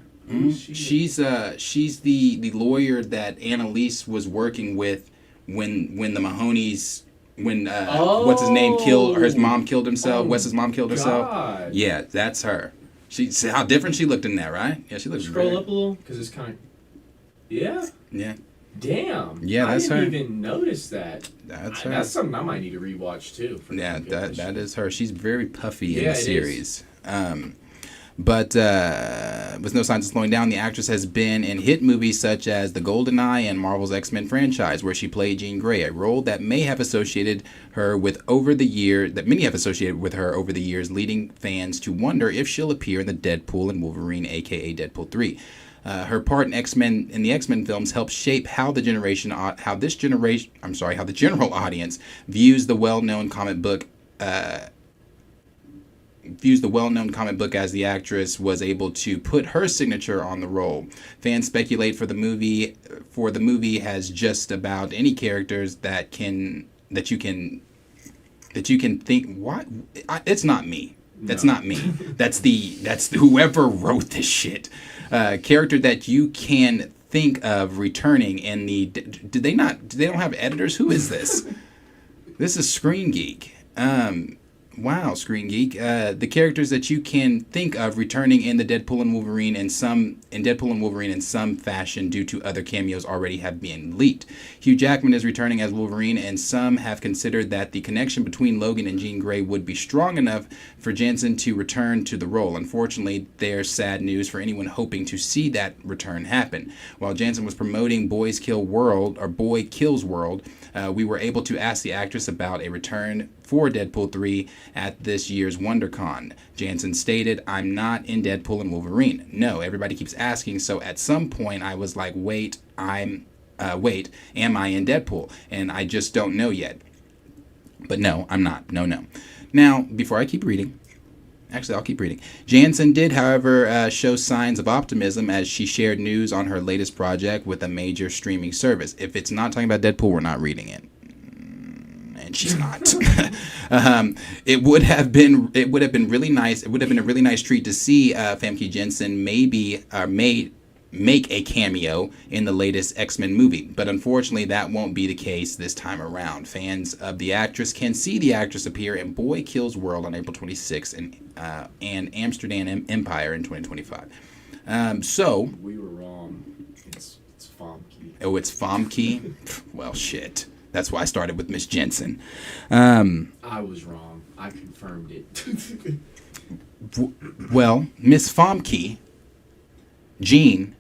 She's the lawyer that Annalise was working with when the Mahonies... When what's his name his mom killed himself. Wes's mom killed herself. Yeah, that's her. See how different she looked in that, right? Yeah, she looks. Scroll up a little because it's kind of. Yeah. Damn. Yeah, that's her. I didn't even notice that. That's her. That's something I might need to rewatch too. Yeah, that is her. She's very puffy in the series. But with no signs of slowing down, the actress has been in hit movies such as The Golden Eye and Marvel's X-Men franchise, where she played Jean Grey, a role that many have associated with her over the years, leading fans to wonder if she'll appear in the Deadpool and Wolverine, aka Deadpool 3. Her part in the X-Men films helps shape how the general audience views the well-known comic book as the actress was able to put her signature on the role. Fans speculate for the movie has just about any characters that you can think, what? It's not me. That's not me. That's whoever wrote this shit. Character that you can think of returning in the. Do they don't have editors? Who is this? This is Screen Geek. Wow, Screen Geek. The characters that you can think of returning in the Deadpool and Wolverine in some fashion due to other cameos already have been leaked. Hugh Jackman is returning as Wolverine, and some have considered that the connection between Logan and Jean Grey would be strong enough for Janssen to return to the role. Unfortunately, there's sad news for anyone hoping to see that return happen. While Janssen was promoting Boy Kills World, we were able to ask the actress about a return for Deadpool 3 at this year's WonderCon. Janssen stated, "I'm not in Deadpool and Wolverine." No, everybody keeps asking, so at some point I was like, wait, am I in Deadpool? And I just don't know yet. But no, I'm not. No. Now, before I keep reading, actually, I'll keep reading. Janssen did, however, show signs of optimism as she shared news on her latest project with a major streaming service. If it's not talking about Deadpool, we're not reading it. And she's not. It would have been really nice. It would have been a really nice treat to see Famke Janssen make a cameo in the latest X-Men movie, but unfortunately that won't be the case this time around. Fans of the actress can see the actress appear in Boy Kills World on April 26th and Amsterdam Empire in 2025. So we were wrong. It's Famke. Oh, it's Famke. Well, shit. That's why I started with Miss Jensen. I was wrong. I confirmed it. Well, Miss Famke, Jean,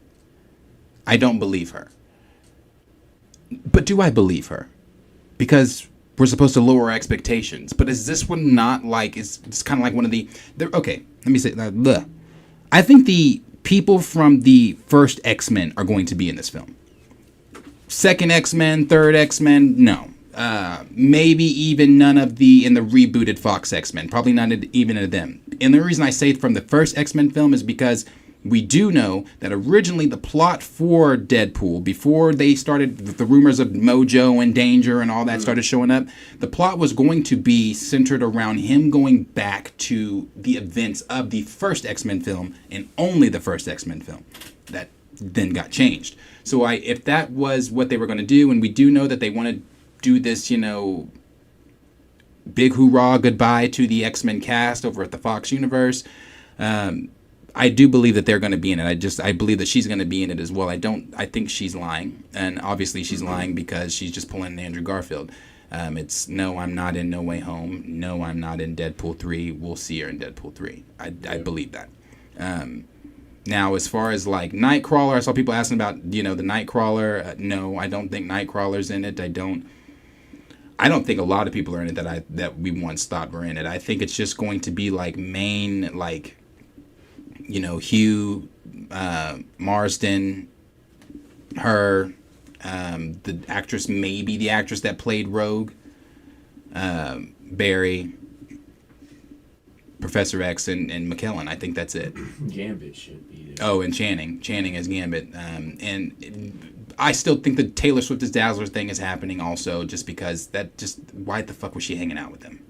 I don't believe her. But do I believe her? Because we're supposed to lower our expectations. But is this one not like, it's kind of like one of the okay, let me say, I think the people from the first X-Men are going to be in this film. Second X-Men, third X-Men, no. Maybe even none of in the rebooted Fox X-Men. Probably not even of them. And the reason I say from the first X-Men film is because we do know that originally the plot for Deadpool, before they started the rumors of Mojo and Danger and all that started showing up, the plot was going to be centered around him going back to the events of the first X-Men film and only the first X-Men film. That then got changed. So if that was what they were going to do, and we do know that they want to do this, big hoorah goodbye to the X-Men cast over at the Fox universe, I do believe that they're going to be in it. I believe that she's going to be in it as well. I think she's lying, and obviously she's lying because she's just pulling an Andrew Garfield. It's no, I'm not in No Way Home. No, I'm not in Deadpool 3. We'll see her in Deadpool 3. I believe that. Now, as far as like Nightcrawler, I saw people asking about, the Nightcrawler. No, I don't think Nightcrawler's in it. I don't think a lot of people are in it that we once thought were in it. I think it's just going to be like main, like, Hugh, Marsden, her, the actress, maybe the actress that played Rogue, Barry, Professor X, and McKellen. I think that's it. Gambit should be there. Oh, and Channing as Gambit. And I still think the Taylor Swift as Dazzler thing is happening also, just because why the fuck was she hanging out with him?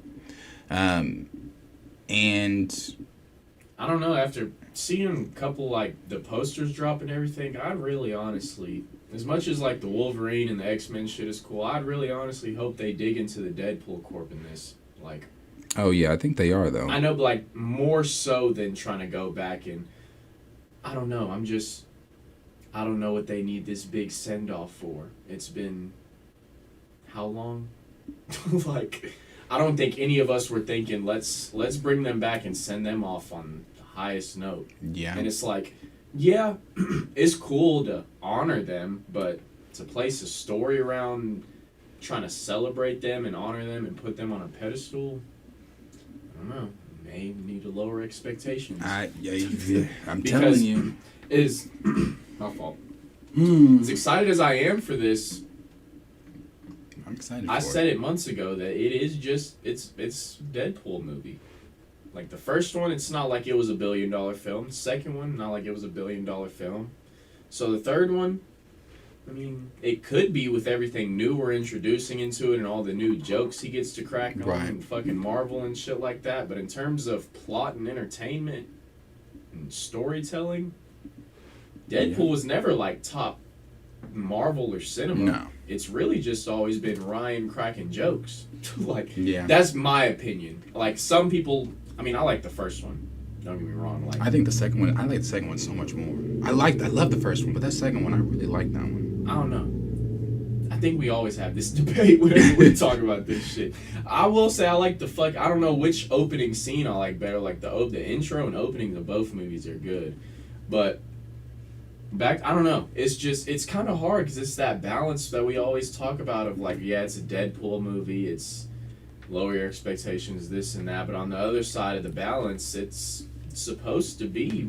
And I don't know, after seeing a couple, like, the posters drop and everything, I really honestly, as much as, like, the Wolverine and the X-Men shit is cool, I'd really honestly hope they dig into the Deadpool Corp in this. Like, oh, yeah, I think they are, though. I know, but, like, more so than trying to go back and, I don't know, I don't know what they need this big send-off for. It's been, how long? Like, I don't think any of us were thinking, let's bring them back and send them off on highest note. Yeah. And it's like, yeah, it's cool to honor them, but to place a story around trying to celebrate them and honor them and put them on a pedestal, I don't know. May need to lower expectations. I'm telling you. Is my fault. As excited as I am for this, I'm excited. I said it months ago that it is just it's Deadpool movie. Like the first one, it's not like it was $1 billion film. The second one, not like it was $1 billion film. So the third one, I mean, it could be with everything new we're introducing into it and all the new jokes he gets to crack on and fucking Marvel and shit like that. But in terms of plot and entertainment and storytelling, Deadpool was never like top Marvel or cinema. No. It's really just always been Ryan cracking jokes. Yeah. That's my opinion. Like some people, I mean, I like the first one. Don't get me wrong. Like I like the second one so much more. I love the first one, but that second one, I really like that one. I don't know. I think we always have this debate whenever we talk about this shit. I will say I like I don't know which opening scene I like better. Like the intro and opening of both movies are good, but I don't know. It's kind of hard because it's that balance that we always talk about of like, yeah, it's a Deadpool movie. It's lower your expectations, this and that. But on the other side of the balance, it's supposed to be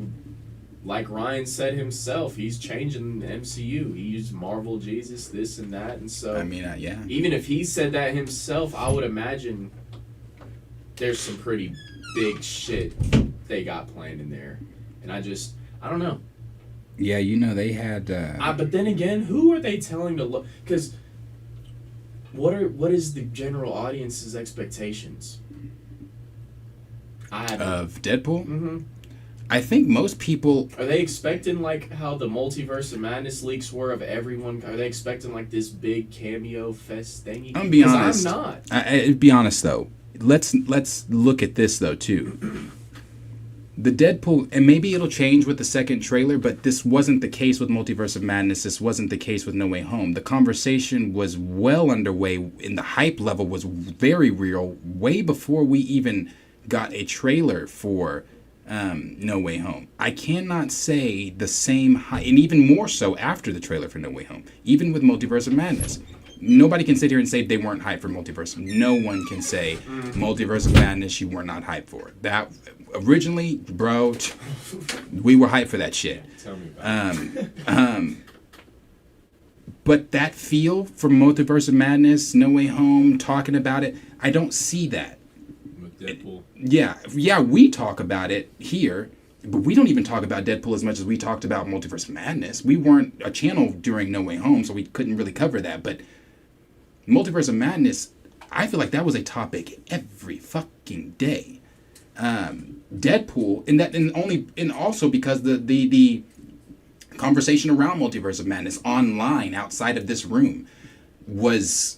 like Ryan said himself. He's changing the MCU. He's Marvel Jesus, this and that. And so, I mean, yeah. Even if he said that himself, I would imagine there's some pretty big shit they got planned in there. And I don't know. Yeah, they had. But then again, who are they telling to look? Because what is the general audience's expectations? Of Deadpool? Mm-hmm. I think most people... Are they expecting, like, how the Multiverse of Madness leaks were of everyone? Are they expecting, like, this big cameo fest thingy? I'm gonna be honest. I'm not. I'll be honest, though. Let's look at this, though, too. The Deadpool... And maybe it'll change with the second trailer, but this wasn't the case with Multiverse of Madness. This wasn't the case with No Way Home. The conversation was well underway, and the hype level was very real, way before we even got a trailer for... No Way Home. I cannot say the same high, and even more so after the trailer for No Way Home. Even with Multiverse of Madness, nobody can sit here and say they weren't hyped for Multiverse. No one can say Multiverse of Madness you were not hyped for. That originally, bro, we were hyped for that shit. Tell me about it. But that feel for Multiverse of Madness, No Way Home, talking about it, I don't see that. Deadpool. Yeah, we talk about it here, but we don't even talk about Deadpool as much as we talked about Multiverse of Madness. We weren't a channel during No Way Home, so we couldn't really cover that. But Multiverse of Madness, I feel like that was a topic every fucking day. Deadpool, and also because the conversation around Multiverse of Madness online outside of this room was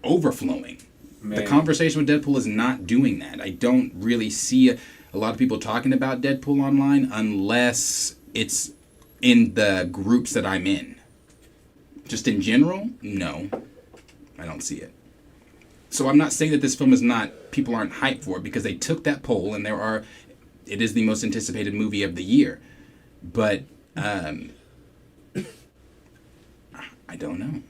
overflowing. Man. The conversation with Deadpool is not doing that. I don't really see a lot of people talking about Deadpool online unless it's in the groups that I'm in. Just in general, no. I don't see it. So I'm not saying that this film is not, people aren't hyped for it because they took that poll and it is the most anticipated movie of the year. But I don't know.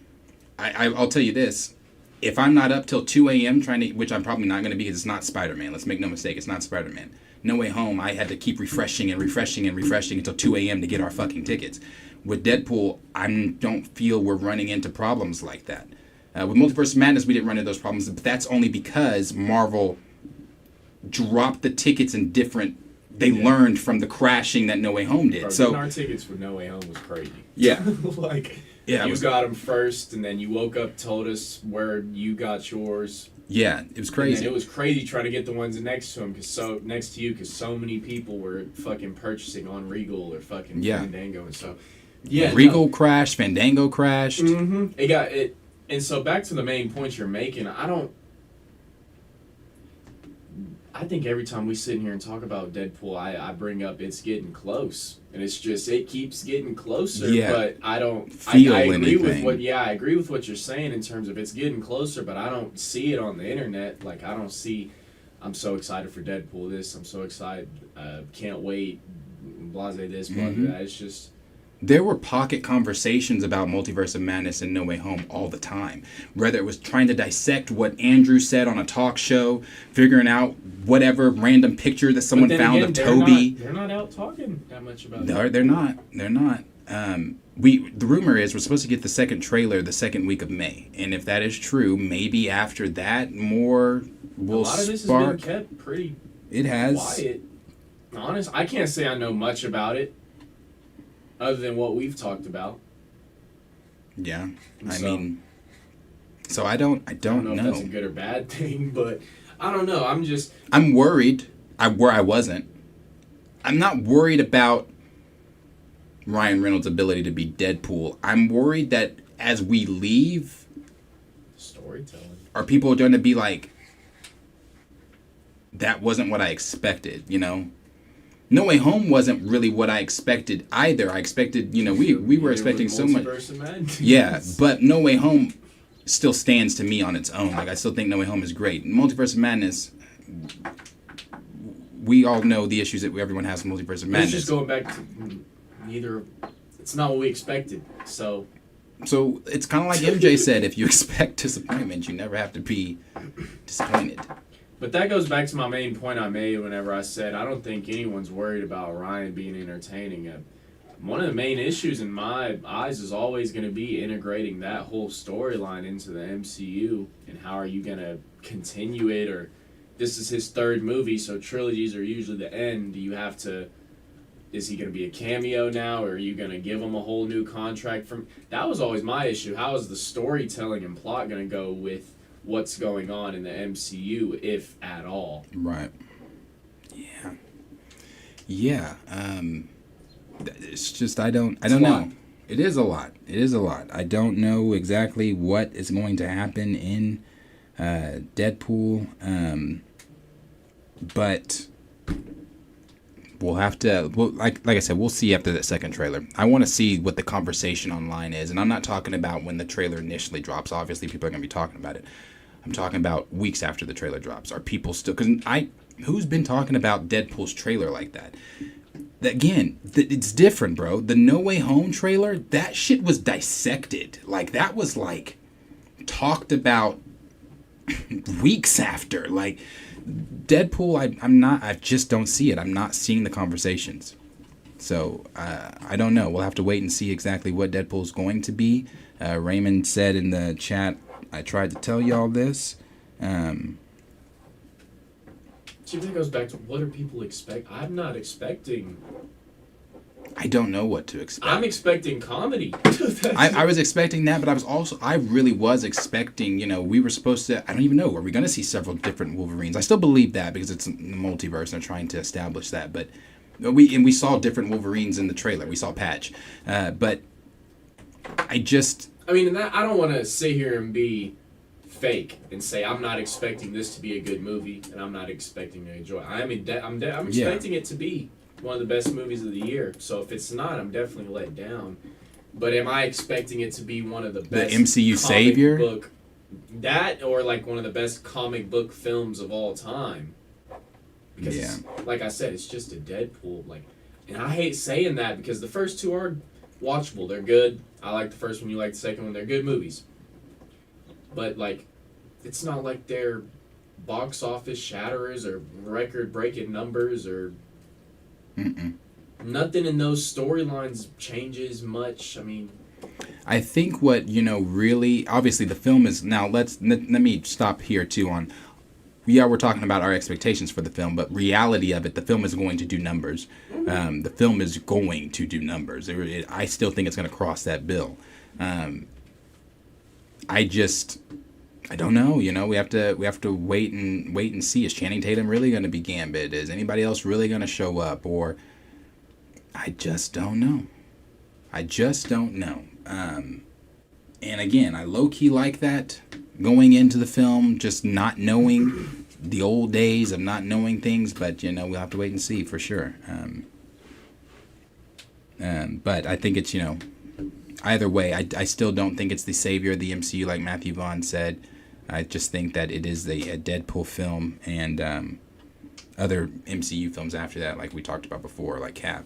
I'll tell you this. If I'm not up till 2 a.m. which I'm probably not going to be because it's not Spider-Man. Let's make no mistake, it's not Spider-Man. No Way Home, I had to keep refreshing until 2 a.m. to get our fucking tickets. With Deadpool, I don't feel we're running into problems like that. With Multiverse of Madness, we didn't run into those problems, but that's only because Marvel dropped the tickets in different... They learned from the crashing that No Way Home did. So our tickets for No Way Home was crazy. Yeah. Yeah, you got them first, and then you woke up, told us where you got yours. Yeah, it was crazy. And it was crazy trying to get the ones next to him, next to you, because so many people were fucking purchasing on Regal or fucking Fandango, and so Regal crashed, Fandango crashed. Mm-hmm. It got it, and so back to the main point you're making. I think every time we sit in here and talk about Deadpool, I bring up it's getting close. And it's just, it keeps getting closer. Yeah. But I don't feel I agree anything. I agree with what you're saying in terms of it's getting closer, but I don't see it on the internet. Like, I don't see I'm so excited for Deadpool. I'm so excited. Can't wait. Blase this, blase that. It's just. There were pocket conversations about Multiverse of Madness and No Way Home all the time. Whether it was trying to dissect what Andrew said on a talk show, figuring out whatever random picture that someone found of Toby. They're not out talking that much about it. No, they're not. They're not. The rumor is we're supposed to get the second trailer the second week of May. And if that is true, maybe after that more will spark. A lot of this has been kept pretty quiet. Honest, I can't say I know much about it. Other than what we've talked about. Yeah. I don't know if that's a good or bad thing, but I don't know. I'm worried. I wasn't. I'm not worried about Ryan Reynolds' ability to be Deadpool. I'm worried that as we leave, storytelling. Are people going to be like, that wasn't what I expected, you know? No Way Home wasn't really what I expected either. I expected, we were expecting so much. Yeah, but No Way Home still stands to me on its own. Like, I still think No Way Home is great. Multiverse of Madness, we all know the issues that everyone has with Multiverse of Madness. It's just going back to it's not what we expected, so it's kind of like MJ said, if you expect disappointment, you never have to be disappointed. But that goes back to my main point I made whenever I said I don't think anyone's worried about Ryan being entertaining. One of the main issues in my eyes is always going to be integrating that whole storyline into the MCU, and how are you going to continue it? Or this is his third movie, so trilogies are usually the end. Is he going to be a cameo now, or are you going to give him a whole new contract? That was always my issue. How is the storytelling and plot going to go with what's going on in the MCU, if at all? Right. Yeah. It's just I don't know. It is a lot. I don't know exactly what is going to happen in Deadpool, but we'll have to. Like I said, we'll see after the second trailer. I want to see what the conversation online is, and I'm not talking about when the trailer initially drops. Obviously, people are going to be talking about it. I'm talking about weeks after the trailer drops. Are people still? Because who's been talking about Deadpool's trailer like that? Again, it's different, bro. The No Way Home trailer, that shit was dissected. Like, that was like talked about weeks after. Like, Deadpool, I just don't see it. I'm not seeing the conversations. So I don't know. We'll have to wait and see exactly what Deadpool's going to be. Raymond said in the chat, I tried to tell y'all this. See, that goes back to what are people expect? I'm not expecting. I don't know what to expect. I'm expecting comedy. I was expecting that, but I really was expecting, we were supposed to, I don't even know, are we going to see several different Wolverines? I still believe that because it's in the multiverse and they're trying to establish that, but we saw different Wolverines in the trailer. We saw Patch. But I don't want to sit here and be fake and say I'm not expecting this to be a good movie and I'm not expecting to enjoy it. I'm expecting it to be one of the best movies of the year. So if it's not, I'm definitely let down. But am I expecting it to be one of the best? The MCU savior? That or like one of the best comic book films of all time? Because like I said, it's just a Deadpool. And I hate saying that because the first two are watchable. They're good. I like the first one. You like the second one. They're good movies. But it's not like they're box office shatterers or record-breaking numbers or nothing in those storylines changes much. I think what really obviously the film is now. Let me stop here too on. Yeah, we're talking about our expectations for the film, but reality of it, the film is going to do numbers. The film is going to do numbers. I still think it's going to cross that bill. I don't know. We have to wait and see. Is Channing Tatum really going to be Gambit? Is anybody else really going to show up? Or I just don't know. And again, I low key like that going into the film, just not knowing the old days of not knowing things. But we'll have to wait and see for sure. But I think it's either way, I still don't think it's the savior of the MCU like Matthew Vaughn said. I just think that it is a Deadpool film, and other MCU films after that, like we talked about before, like Cap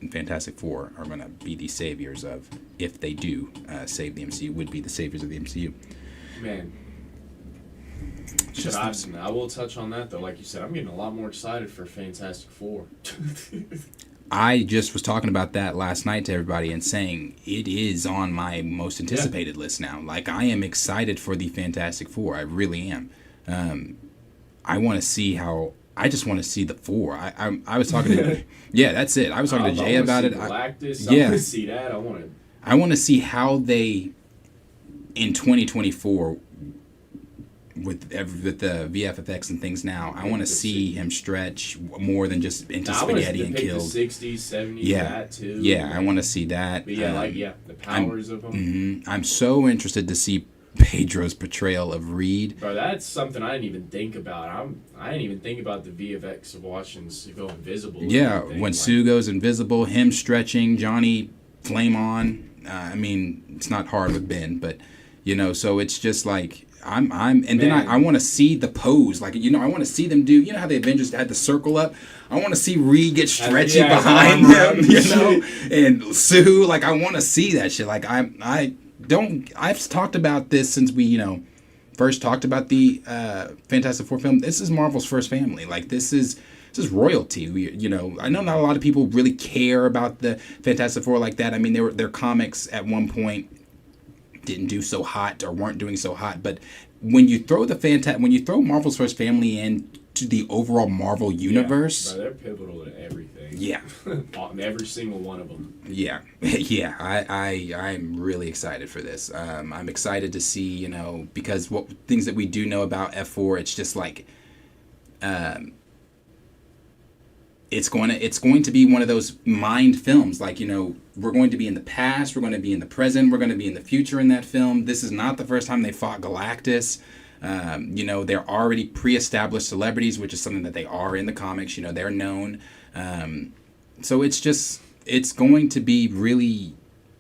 and Fantastic Four, are going to be the saviors of, if they do save the MCU, would be the saviors of the MCU. Man. I will touch on that, though. Like you said, I'm getting a lot more excited for Fantastic Four. I just was talking about that last night to everybody and saying it is on my most anticipated list now. Like, I am excited for the Fantastic Four. I really am. I want to see how... I just want to see the four. I was talking to... Yeah, that's it. I was talking to Jay about it. Galactus. I want to see that. I want to see how they, in 2024... with the VFX and things now, I want to see him stretch more than just into spaghetti and killed. The 60s, 70s, that too. Yeah, I want to see that. But the powers of them. I'm so interested to see Pedro's portrayal of Reed. Bro, that's something I didn't even think about. I didn't even think about the VFX of watching Sue go invisible. Yeah, when Sue goes invisible, him stretching, Johnny flame on. I mean, it's not hard with Ben, but so it's just like. Then I want to see the pose, like I want to see them do. How the Avengers had the circle up. I want to see Reed get stretchy behind them, and Sue. Like, I want to see that shit. Like, I've talked about this since we first talked about the Fantastic Four film. This is Marvel's first family. Like, this is royalty. I know not a lot of people really care about the Fantastic Four like that. I mean, their comics at one point didn't do so hot or weren't doing so hot, but when you throw Marvel's first family into the overall Marvel universe, bro, they're pivotal to everything. Yeah, every single one of them. Yeah. I'm really excited for this. I'm excited to see because things that we do know about F4, it's just like, it's going to be one of those mind films. Like, we're going to be in the past, we're going to be in the present, we're going to be in the future in that film. This is not the first time they fought Galactus. They're already pre-established celebrities, which is something that they are in the comics. They're known. So it's going to be really,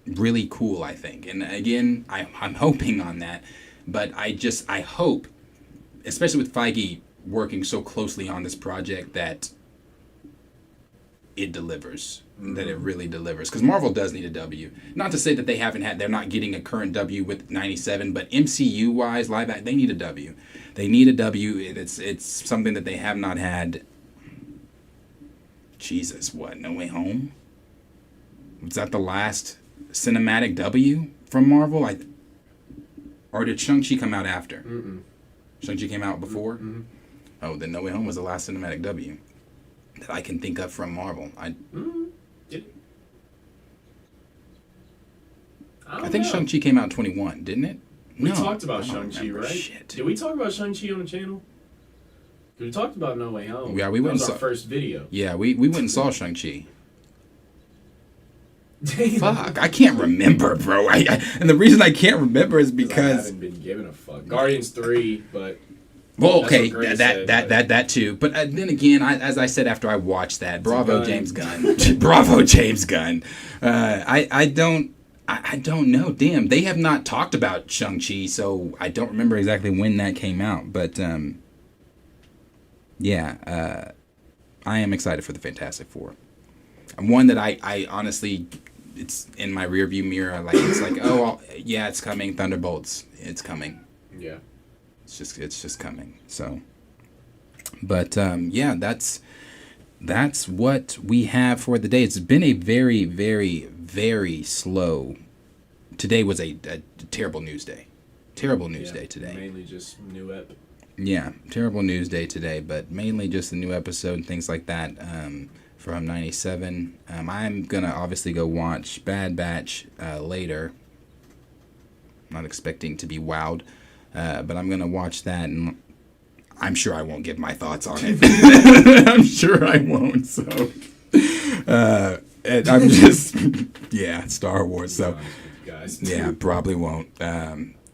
really cool, I think. And again, I'm hoping on that. But I hope, especially with Feige working so closely on this project, that it delivers, that it really delivers. Because Marvel does need a W. Not to say that they're not getting a current W with 97, but MCU-wise, live act, they need a W. They need a W. It's something that they have not had. Jesus, what, No Way Home? Was that the last cinematic W from Marvel? Or did Shang-Chi come out after? Mm-mm. Shang-Chi came out before? Mm-hmm. Oh, then No Way Home was the last cinematic W that I can think of from Marvel. I think Shang-Chi came out in 21, didn't it? We talked about Shang-Chi, right? Shit. Did we talk about Shang-Chi on the channel? We talked about No Way Home. Yeah, we went. That was our first video. Yeah, we went and saw Shang-Chi. Fuck, I can't remember, bro. And the reason I can't remember is because I haven't been given a fuck. Guardians 3, but. Well, okay, that too. But then again, as I said after I watched that, bravo James Gunn, bravo James Gunn. I don't know. Damn, they have not talked about Shang-Chi, so I don't remember exactly when that came out. But I am excited for the Fantastic Four. One that I honestly, it's in my rearview mirror. Like, it's like, it's coming. Thunderbolts, it's coming. Yeah. It's just coming. So, but that's what we have for the day. It's been a very, very, very slow. Today was a terrible news day. Terrible news day today. Mainly just new ep. Yeah, terrible news day today, but mainly just the new episode and things like that from 97. I'm gonna obviously go watch Bad Batch later. Not expecting to be wowed. But I'm going to watch that, and I'm sure I won't give my thoughts on it. I'm sure I won't, so. And I'm just, Star Wars, so. Yeah, probably won't.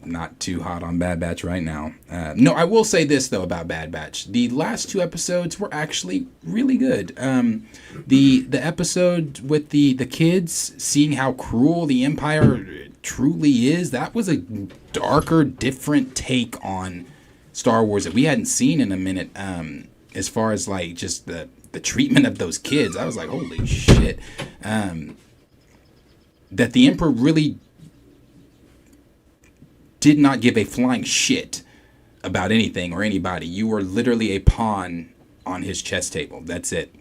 Not too hot on Bad Batch right now. No, I will say this, though, about Bad Batch. The last two episodes were actually really good. The episode with the kids, seeing how cruel the Empire truly is. That was a darker, different take on Star Wars that we hadn't seen in a minute. As far as like just the treatment of those kids, I was like, holy shit. That the Emperor really did not give a flying shit about anything or anybody. You were literally a pawn on his chess table. That's it.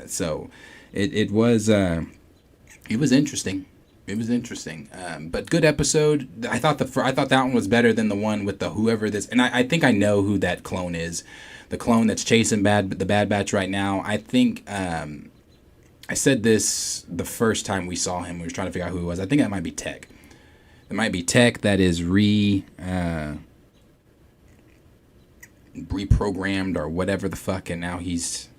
So it was interesting. It was interesting, but good episode. I thought that one was better than the one with the whoever this. And I think I know who that clone is, the clone that's chasing the Bad Batch right now. I think I said this the first time we saw him. We were trying to figure out who it was. I think that might be Tech. It might be Tech that is reprogrammed or whatever the fuck, and now he's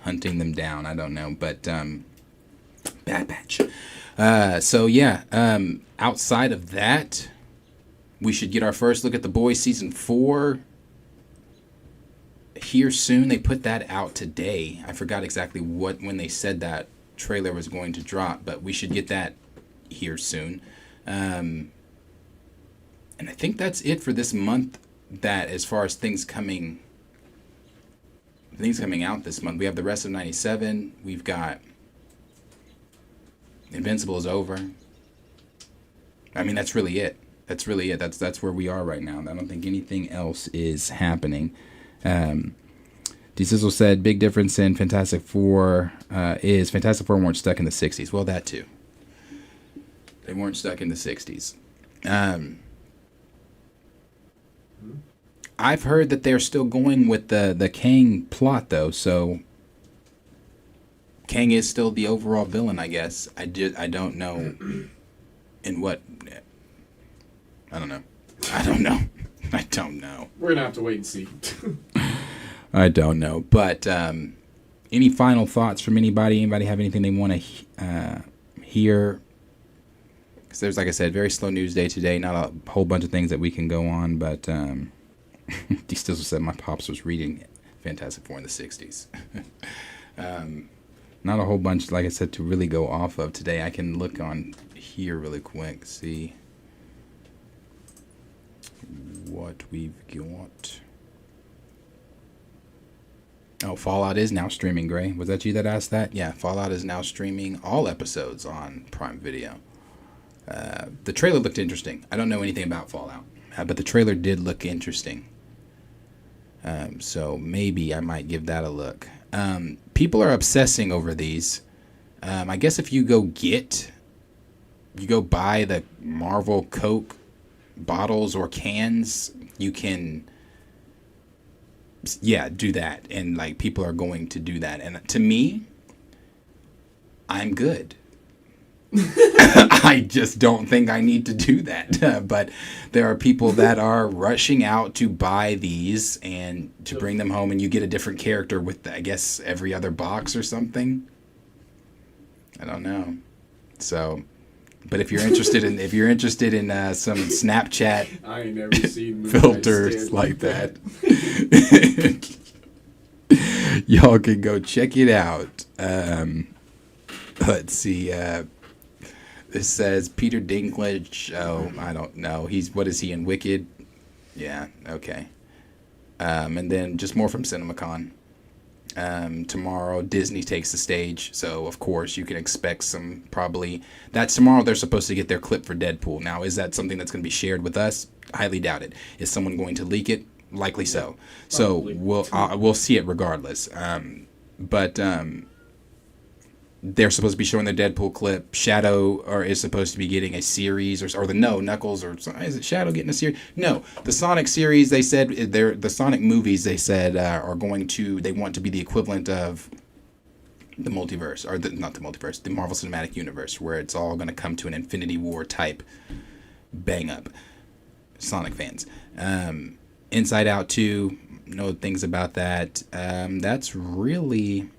hunting them down. I don't know, but Bad Batch. So yeah, outside of that, we should get our first look at The Boys season 4 here soon. They put that out today. I forgot exactly when they said that trailer was going to drop, but we should get that here soon. And I think that's it for this month. That as far as things coming out this month, we have the rest of 97. We've got Invincible is over. I mean, that's really it. That's where we are right now. I don't think anything else is happening. D-Sizzle said, big difference in Fantastic Four is Fantastic Four weren't stuck in the 60s. Well, that too. They weren't stuck in the 60s. I've heard that they're still going with the Kang plot, though, so Kang is still the overall villain, I guess. I don't know in what... I don't know. We're going to have to wait and see. I don't know. But any final thoughts from anybody? Anybody have anything they want to hear? Because there's, like I said, very slow news day today. Not a whole bunch of things that we can go on, but D still said my pops was reading Fantastic Four in the 60s. Not a whole bunch, like I said, to really go off of today. I can look on here really quick, see what we've got. Oh, Fallout is now streaming, Gray. Was that you that asked that? Yeah, Fallout is now streaming all episodes on Prime Video. The trailer looked interesting. I don't know anything about Fallout, but the trailer did look interesting. So maybe I might give that a look. People are obsessing over these. I guess if you go buy the Marvel Coke bottles or cans, you can, do that. And like people are going to do that. And to me, I'm good. I just don't think I need to do that. But there are people that are rushing out to buy these and to bring them home, and you get a different character with, I guess, every other box or something. I don't know. So, but if you're interested in some Snapchat I ain't never seen filters like that, y'all can go check it out. Let's see. This says Peter Dinklage. Oh, I don't know. What is he in Wicked? Yeah, okay. And then just more from CinemaCon. Tomorrow, Disney takes the stage. So, of course, you can expect some probably... That's tomorrow they're supposed to get their clip for Deadpool. Now, is that something that's going to be shared with us? Highly doubt it. Is someone going to leak it? Likely so. So, we'll see it regardless. But... they're supposed to be showing the Deadpool clip. Shadow is supposed to be getting a series, Knuckles, or is it Shadow getting a series? No, the Sonic series. They said the Sonic movies. They said are going to. They want to be the equivalent of the multiverse, or not the multiverse, the Marvel Cinematic Universe, where it's all going to come to an Infinity War type bang up. Sonic fans. Inside Out 2. Know things about that. That's really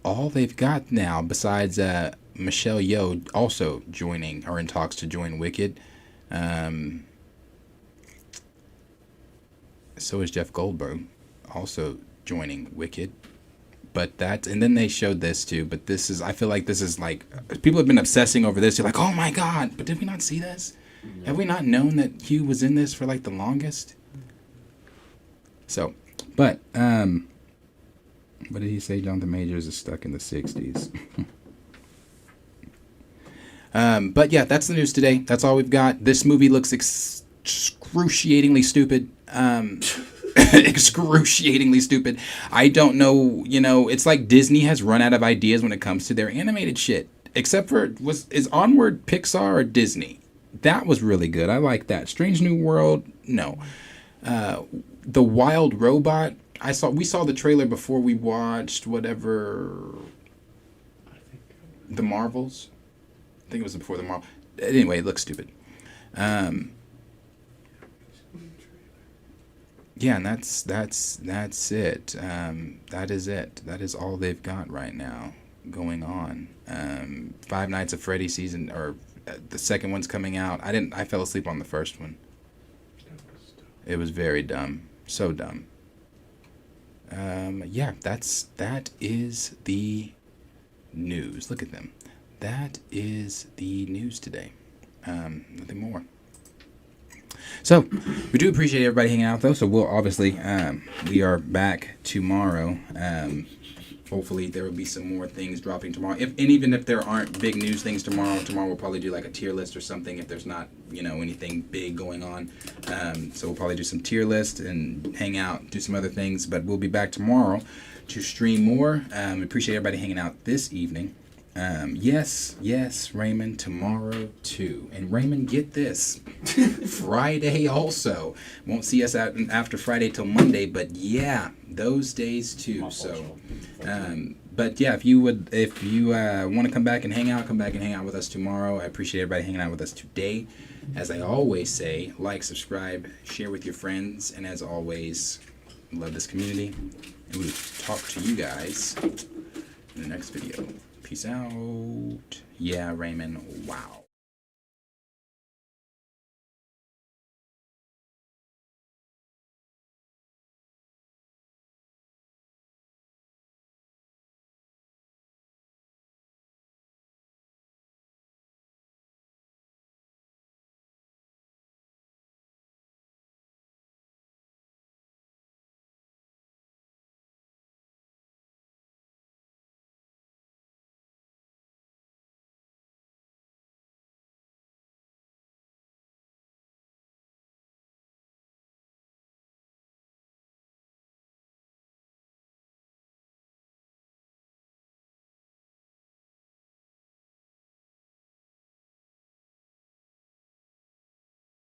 all they've got now, besides Michelle Yeoh also joining, or in talks to join Wicked. So is Jeff Goldblum also joining Wicked. But that, and then they showed this too. But this is, I feel like this is like, people have been obsessing over this. You're like, oh my god! But did we not see this? No. Have we not known that Hugh was in this for like the longest? So, but what did he say? Jonathan Majors is stuck in the 60s. But yeah, that's the news today. That's all we've got. This movie looks excruciatingly stupid. Excruciatingly stupid. I don't know, it's like Disney has run out of ideas when it comes to their animated shit. Except for, is Onward Pixar or Disney? That was really good. I like that. Strange New World, no. The Wild Robot, we saw the trailer before we watched whatever, The Marvels. I think it was before The Marvels. Anyway, it looks stupid. Yeah, and that's it. That is it. That is all they've got right now going on. Five Nights at Freddy's season, or the second one's coming out. I fell asleep on the first one. It was very dumb. So dumb. Yeah, that is the news. Look at them. That is the news today. Nothing more. So, we do appreciate everybody hanging out, though. So, we'll obviously, we are back tomorrow. Hopefully, there will be some more things dropping tomorrow. Even if there aren't big news things tomorrow we'll probably do like a tier list or something if there's not, anything big going on. So, we'll probably do some tier list and hang out, do some other things. But we'll be back tomorrow to stream more. Appreciate everybody hanging out this evening. Yes, Raymond, tomorrow too. And Raymond, get this. Friday also. Won't see us out after Friday till Monday, but yeah, those days too. So, but yeah, if you want to come back and hang out with us tomorrow. I appreciate everybody hanging out with us today. As I always say, like, subscribe, share with your friends, and as always, love this community. And we'll talk to you guys in the next video. Peace out. Yeah, Raymond. Wow.